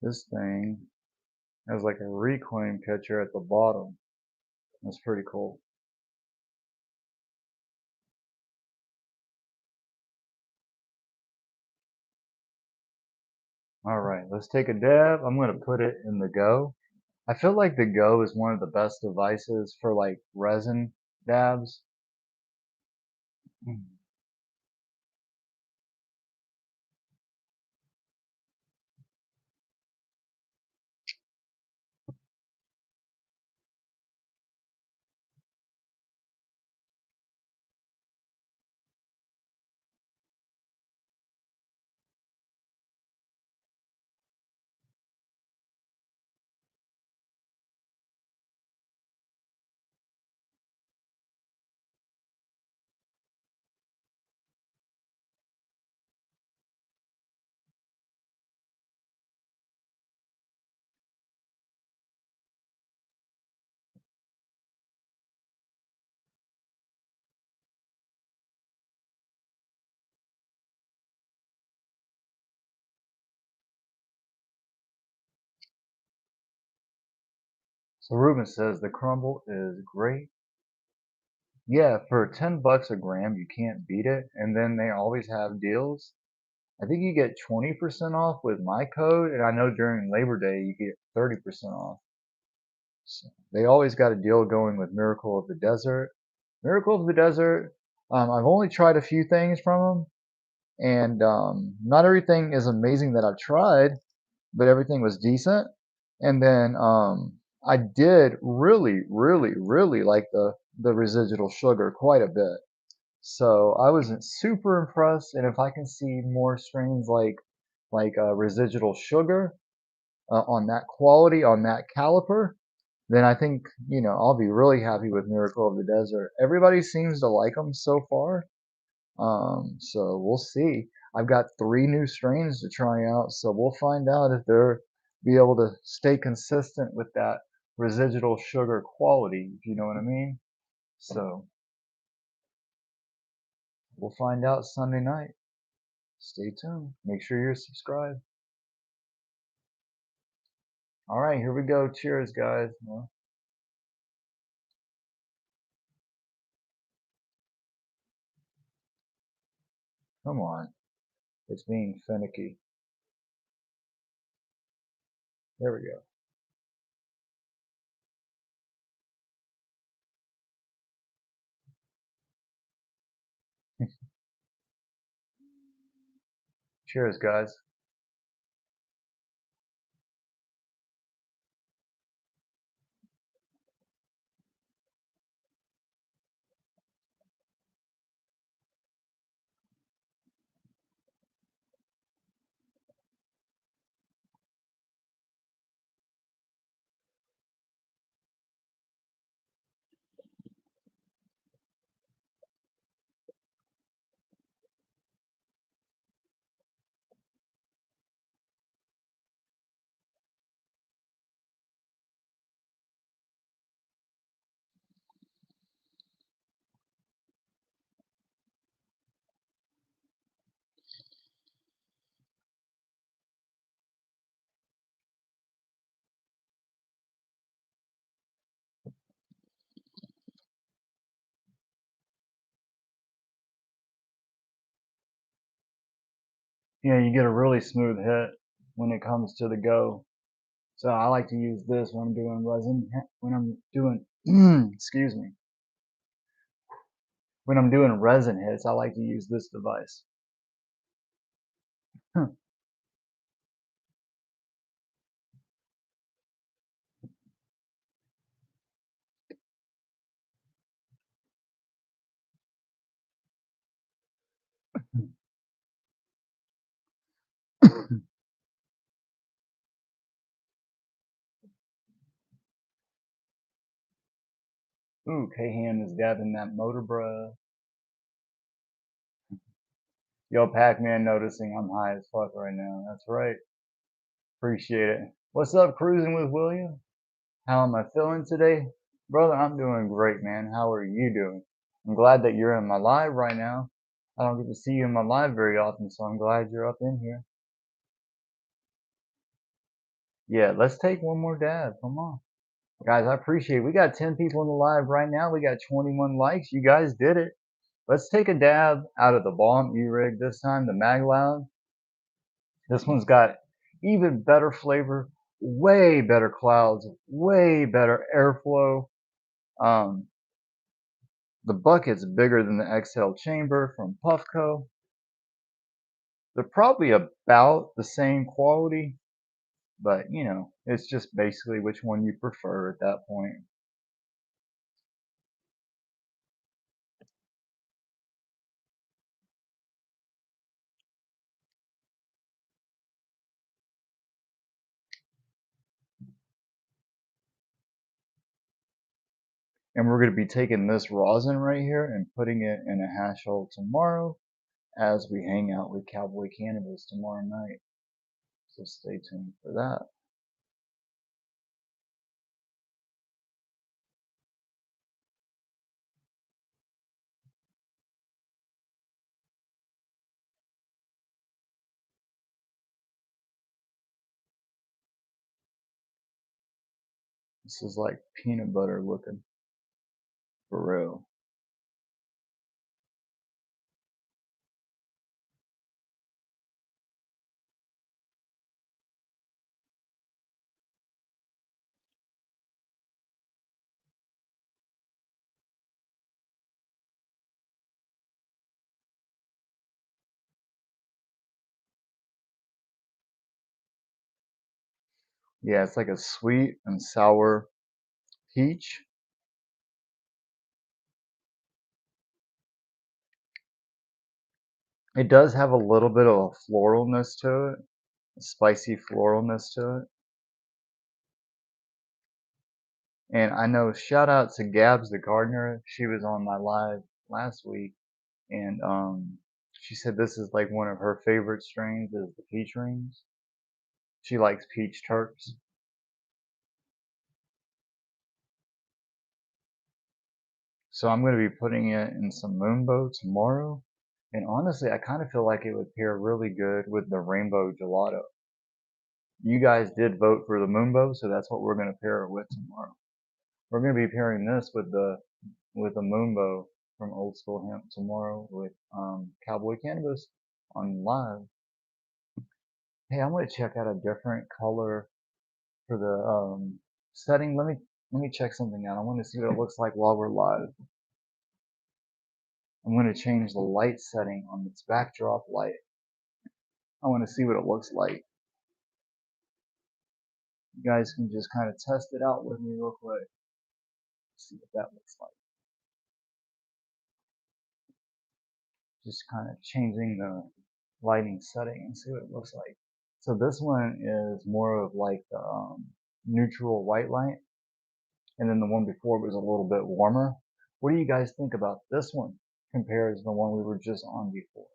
This thing has like a reclaim catcher at the bottom. That's pretty cool. All right, let's take a dab. I'm gonna put it in the go. I feel like the go is one of the best devices for like resin dabs. So Ruben says the crumble is great. Yeah, for 10 bucks a gram, you can't beat it. And then they always have deals. I think you get 20% off with my code, and I know during Labor Day you get 30% off. So they always got a deal going with Miracle of the Desert. Miracle of the Desert, I've only tried a few things from them, and not everything is amazing that I've tried, but everything was decent. And then I did really, really, really like the residual sugar quite a bit. So I wasn't super impressed, and if I can see more strains like residual sugar on that quality on that caliper, then I think I'll be really happy with Miracle of the Desert. Everybody seems to like them so far, so we'll see. I've got 3 new strains to try out, so we'll find out if they're be able to stay consistent with that residual sugar quality, if you know what I mean. So we'll find out Sunday night. Stay tuned. Make sure you're subscribed. All right, here we go. Cheers, guys. Well, come on. It's being finicky. There we go. Cheers, guys. Yeah, you get a really smooth hit. when it comes to the go. So I like to use this when I'm doing excuse me, when I'm doing resin hits. I like to use this device. Ooh, Kahan is dabbing that motor, bruh. Yo, Pac-Man noticing I'm high as fuck right now. That's right. Appreciate it. What's up, Cruising with William? How am I feeling today? Brother, I'm doing great, man. How are you doing? I'm glad that you're in my live right now. I don't get to see you in my live very often, so I'm glad you're up in here. Yeah, let's take one more dab. Come on. Guys, I appreciate it. We got 10 people in the live right now. We got 21 likes. You guys did it. Let's take a dab out of the Balm E-Rig this time, the MagLoud. This one's got even better flavor, way better clouds, way better airflow. Um, the bucket's bigger than the Exhale chamber from Puffco. They're probably about the same quality, but you know, it's just basically which one you prefer at that point. And we're going to be taking this rosin right here and putting it in a hash hole tomorrow as we hang out with Cowboy Cannabis tomorrow night. So stay tuned for that. This is like peanut butter looking, for real. Yeah, it's like a sweet and sour peach. It does have a little bit of a floralness to it, a spicy floralness to it. And I know, shout out to Gabs the gardener. She was on my live last week, and she said this is like one of her favorite strains is the peach rings. She likes peach terps. So I'm going to be putting it in some Moonbow tomorrow. And honestly, I kind of feel like it would pair really good with the rainbow gelato. You guys did vote for the Moonbow, so that's what we're going to pair it with tomorrow. We're going to be pairing this with the Moonbow from Old School Hemp tomorrow with Cowboy Cannabis on live. Hey, I'm going to check out a different color for the setting. Let me check something out. I want to see what it looks like while we're live. I'm going to change the light setting on this backdrop light. I want to see what it looks like. You guys can just kind of test it out with me real quick. See what that looks like. Just kind of changing the lighting setting and see what it looks like. So this one is more of like the neutral white light, and then the one before was a little bit warmer. What do you guys think about this one compared to the one we were just on before?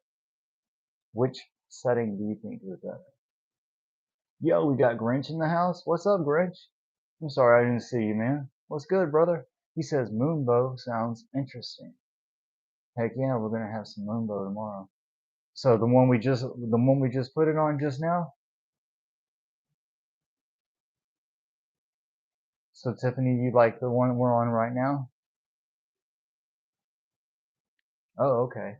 Which setting do you think is better? Yo, we got Grinch in the house. What's up, Grinch? I'm sorry I didn't see you, man. What's good, brother? He says Moonbow sounds interesting. Heck yeah, we're gonna have some Moonbow tomorrow. So the one we just put it on just now. So Tiffany, you like the one we're on right now? Oh, okay.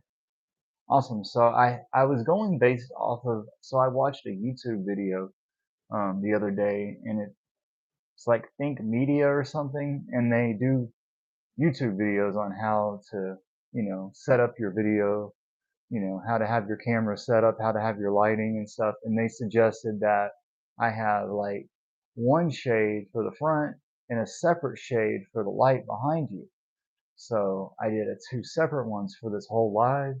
Awesome. So I was going based off of, so I watched a YouTube video the other day, and it's like Think Media or something, and they do YouTube videos on how to, set up your video, how to have your camera set up, how to have your lighting and stuff. And they suggested that I have like one shade for the front and a separate shade for the light behind you. So I did two separate ones for this whole live,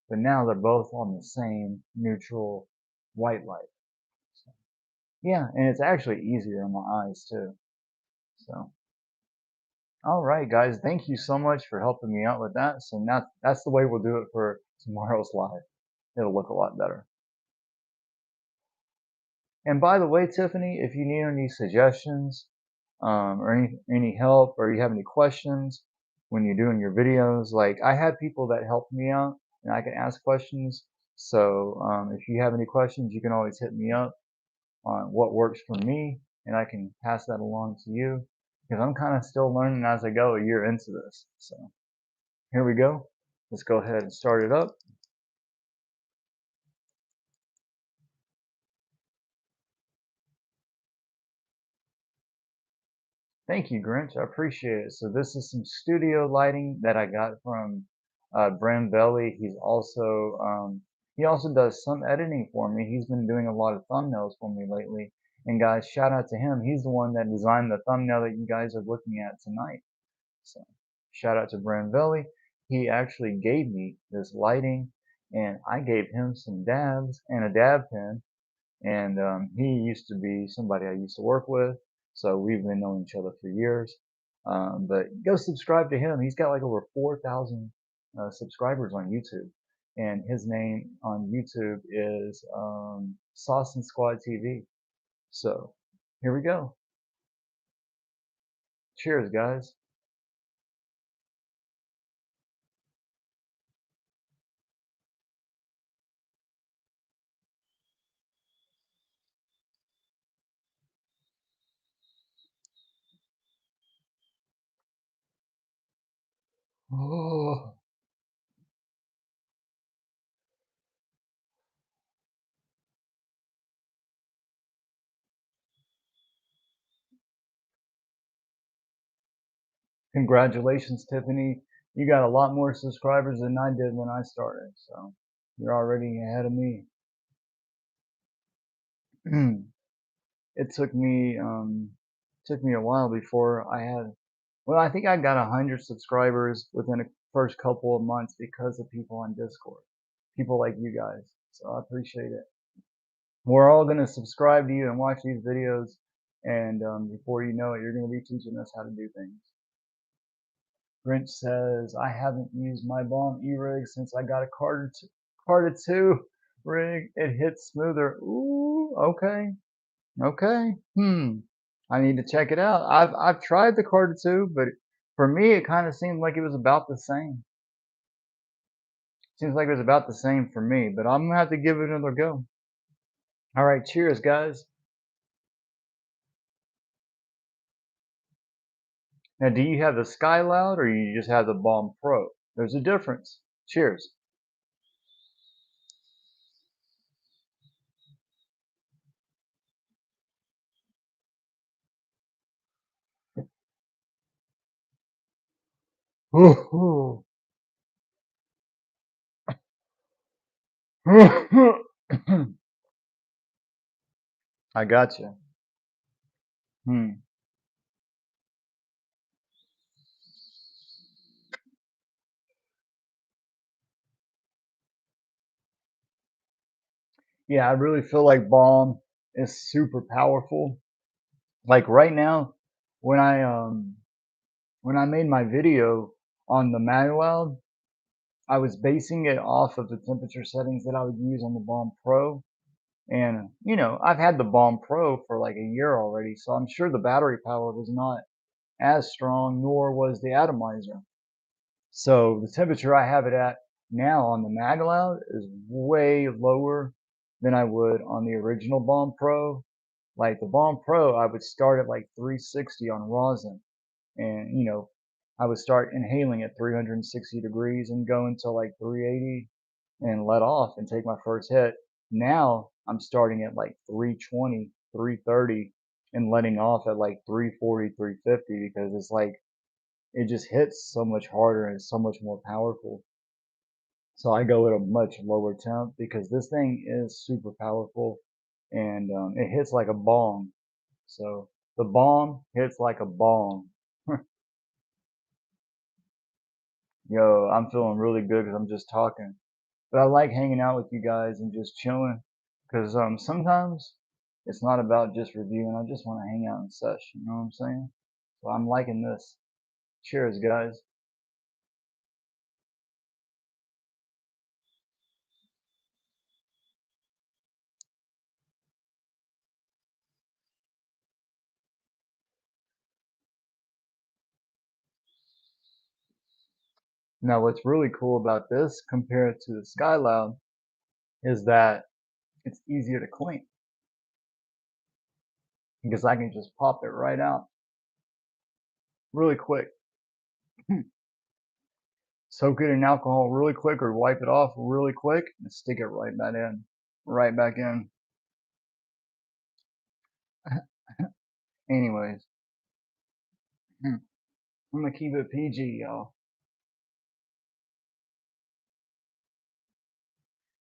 but now they're both on the same neutral white light. So, yeah, and it's actually easier on my eyes too. So, all right, guys, thank you so much for helping me out with that. So now that's the way we'll do it for tomorrow's live. It'll look a lot better. And by the way, Tiffany, if you need any suggestions or any help, or you have any questions when you're doing your videos, like I have people that help me out, and I can ask questions. So if you have any questions, you can always hit me up on what works for me, and I can pass that along to you because I'm kind of still learning as I go a year into this. So here we go. Let's go ahead and start it up. Thank you, Grinch. I appreciate it. So this is some studio lighting that I got from Bram Belly. He also does some editing for me. He's been doing a lot of thumbnails for me lately. And guys, shout out to him. He's the one that designed the thumbnail that you guys are looking at tonight. So shout out to Bram Belly. He actually gave me this lighting, and I gave him some dabs and a dab pen, and he used to be somebody I used to work with, so we've been knowing each other for years. But go subscribe to him. He's got like over 4,000 subscribers on YouTube, and his name on YouTube is Sauce and Squad TV. So here we go. Cheers, guys. Oh, congratulations, Tiffany. You got a lot more subscribers than I did when I started, so you're already ahead of me. It took me a while before I had, well, I think I got 100 subscribers within the first couple of months because of people on Discord, people like you guys. So I appreciate it. We're all gonna subscribe to you and watch these videos, and before you know it, you're gonna be teaching us how to do things. Grinch says, I haven't used my Bomb E-Rig since I got a Carta 2 rig. It hits smoother. Ooh, okay. Okay. I need to check it out. I've tried the Carta 2, but for me it kind of seemed like it was about the same. Seems like it was about the same for me, but I'm gonna have to give it another go. All right, cheers, guys. Now, do you have the Skyloud or you just have the Bomb Pro? There's a difference. Cheers. I got you. Hmm. Yeah, I really feel like Bomb is super powerful. Like right now, when I made my video on the Manuel, I was basing it off of the temperature settings that I would use on the Bomb Pro. And, I've had the Bomb Pro for like a year already, so I'm sure the battery power was not as strong, nor was the atomizer. So the temperature I have it at now on the MagLoud is way lower than I would on the original Bomb Pro. Like the Bomb Pro, I would start at like 360 on rosin, and I would start inhaling at 360 degrees and go until like 380. and let off and take my first hit. Now I'm starting at like 320, 330 and letting off at like 340, 350 because it's like it just hits so much harder and so much more powerful. So I go at a much lower temp because this thing is super powerful and it hits like a bong. So the bomb hits like a bong. Yo, I'm feeling really good because I'm just talking. But I like hanging out with you guys and just chilling because sometimes it's not about just reviewing. I just want to hang out and such. You know what I'm saying? So I'm liking this. Cheers, guys. Now, what's really cool about this compared to the Skyloud is that it's easier to clean because I can just pop it right out really quick. Soak it in alcohol really quick or wipe it off really quick and stick it right back in. Right back in. Anyways, I'm gonna keep it PG, y'all.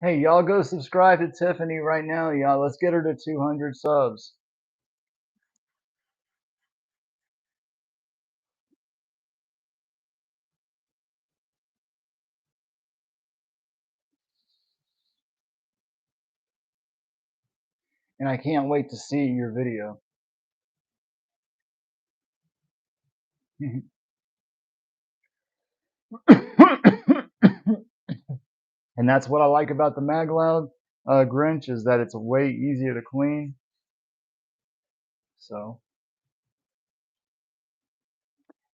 Hey, y'all go subscribe to Tiffany right now, y'all. Let's get her to 200 subs. And I can't wait to see your video. And that's what I like about the Magloud Grinch is that it's way easier to clean. So,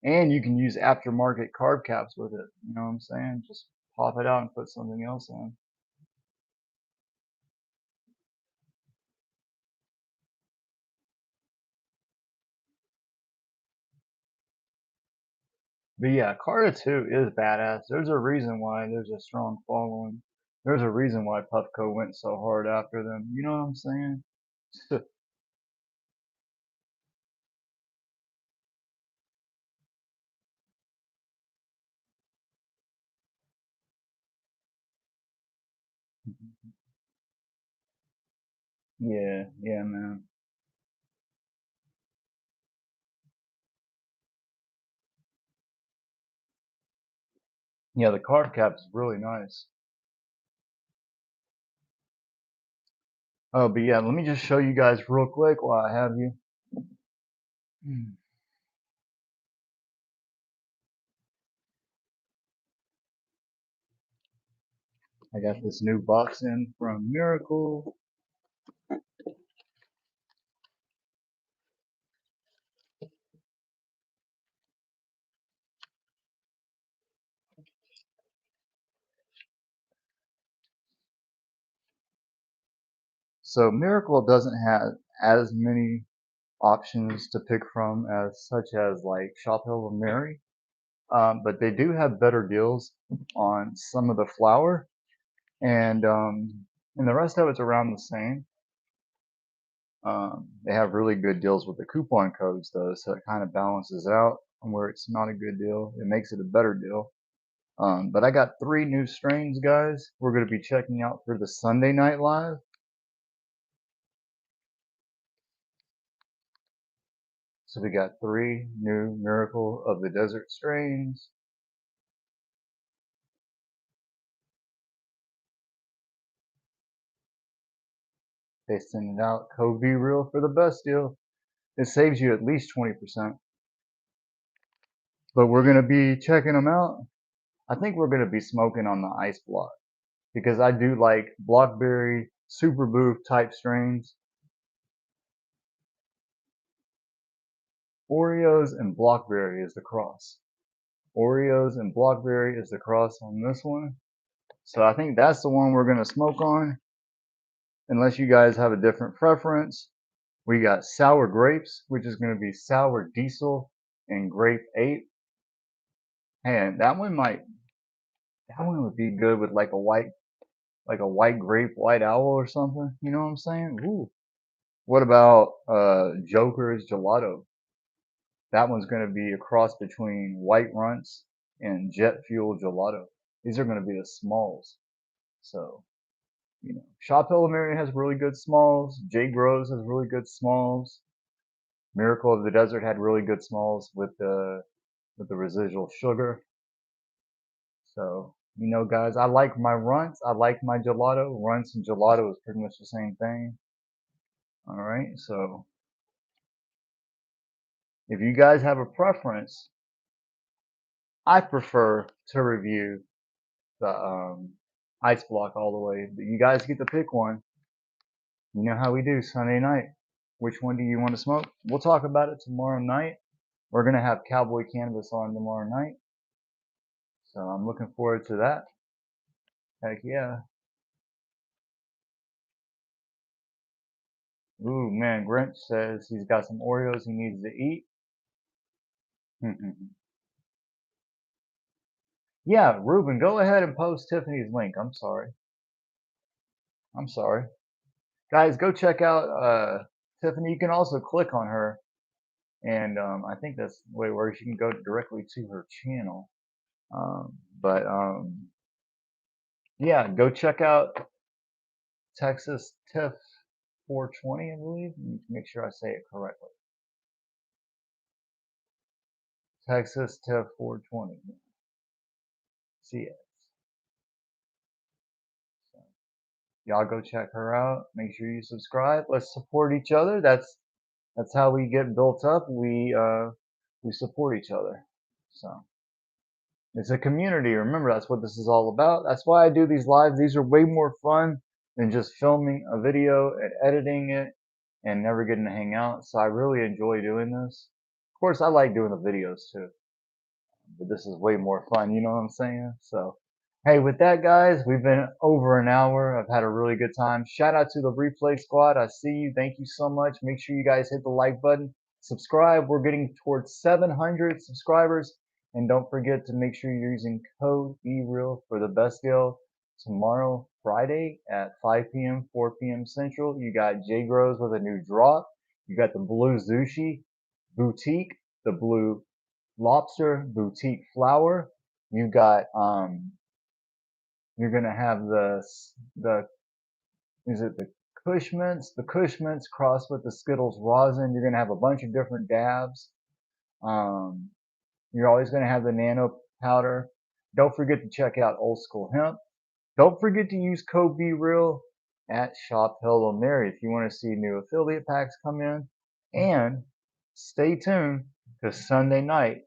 and you can use aftermarket carb caps with it. You know what I'm saying? Just pop it out and put something else in. But yeah, Carta 2 is badass. There's a reason why there's a strong following. There's a reason why Puffco went so hard after them. You know what I'm saying? Yeah, yeah, man. Yeah, the carb cap's really nice. Oh, but yeah, let me just show you guys real quick while I have you. I got this new box in from Miracle. So Miracle doesn't have as many options to pick from as such as like Shop Hill or Mary, but they do have better deals on some of the flour, and the rest of it's around the same. They have really good deals with the coupon codes though, so it kind of balances out. And where it's not a good deal, it makes it a better deal. But I got 3 new strains, guys. We're going to be checking out for the Sunday Night Live. So we got 3 new Miracle of the Desert strains. They send it out. Code Be Real for the best deal. It saves you at least 20%. But we're going to be checking them out. I think we're going to be smoking on the ice block because I do like Blockberry, Super Booth type strains. Oreos and Blockberry is the cross. Oreos and Blockberry is the cross on this one. So I think that's the one we're going to smoke on. Unless you guys have a different preference. We got Sour Grapes, which is going to be Sour Diesel and Grape 8. And that one would be good with like a white like a white grape, white owl or something. You know what I'm saying? Ooh. What about Joker's Gelato? That one's going to be a cross between White Runts and Jet Fuel Gelato. These are going to be the smalls. So, you know, Shop Hill Mary has really good smalls. Jay Groves has really good smalls. Miracle of the Desert had really good smalls with the residual sugar. So, you know, guys, I like my runts. I like my gelato. Runts and gelato is pretty much the same thing. All right. So, if you guys have a preference, I prefer to review the ice block all the way. But you guys get to pick one. You know how we do Sunday night. Which one do you want to smoke? We'll talk about it tomorrow night. We're gonna have Cowboy Cannabis on tomorrow night, so I'm looking forward to that. Heck yeah! Ooh man, Grinch says he's got some Oreos he needs to eat. Yeah, Ruben, go ahead and post Tiffany's link. I'm sorry. I'm sorry. Guys, go check out Tiffany. You can also click on her, and I think that's the way where you can go directly to her channel. But yeah, go check out Texas Tiff 420, I believe. Let me make sure I say it correctly. Texas Tiff 420. See it. So, y'all go check her out. Make sure you subscribe. Let's support each other. That's how we get built up. We support each other. So it's a community. Remember, that's what this is all about. That's why I do these lives. These are way more fun than just filming a video and editing it and never getting to hang out. So I really enjoy doing this. Of course, I like doing the videos too, but this is way more fun. You know what I'm saying? So, hey, with that, guys, we've been over an hour. I've had a really good time. Shout out to the Replay Squad. I see you. Thank you so much. Make sure you guys hit the like button, subscribe. We're getting towards 700 subscribers. And don't forget to make sure you're using code BeReal for the best deal. Tomorrow, Friday at 5 p.m., 4 p.m. Central, you got Jay Groves with a new drop. You got the Blue Zushi Boutique, the Blue Lobster Boutique Flower. You got you're gonna have the is it the Kush Mints? The Kush Mints crossed with the Skittles rosin. You're gonna have a bunch of different dabs. Um, you're always gonna have the nano powder. Don't forget to check out Old School Hemp. Don't forget to use code BeReal at Shop Hello Mary if you want to see new affiliate packs come in. And stay tuned because Sunday night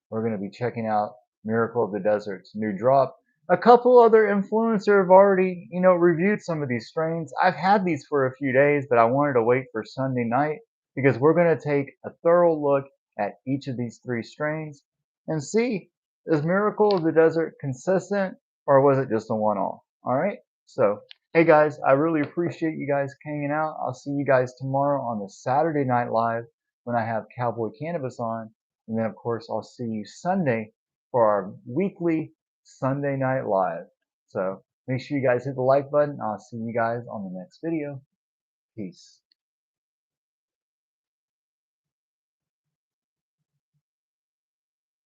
we're going to be checking out Miracle of the Desert's new drop. A couple other influencers have already, you know, reviewed some of these strains. I've had these for a few days, but I wanted to wait for Sunday night because we're going to take a thorough look at each of these three strains and see, is Miracle of the Desert consistent or was it just a one-off? All right. So, hey guys, I really appreciate you guys hanging out. I'll see you guys tomorrow on the Saturday Night Live when I have Cowboy Cannabis on. And then, of course, I'll see you Sunday for our weekly Sunday Night Live. So make sure you guys hit the like button. I'll see you guys on the next video. Peace.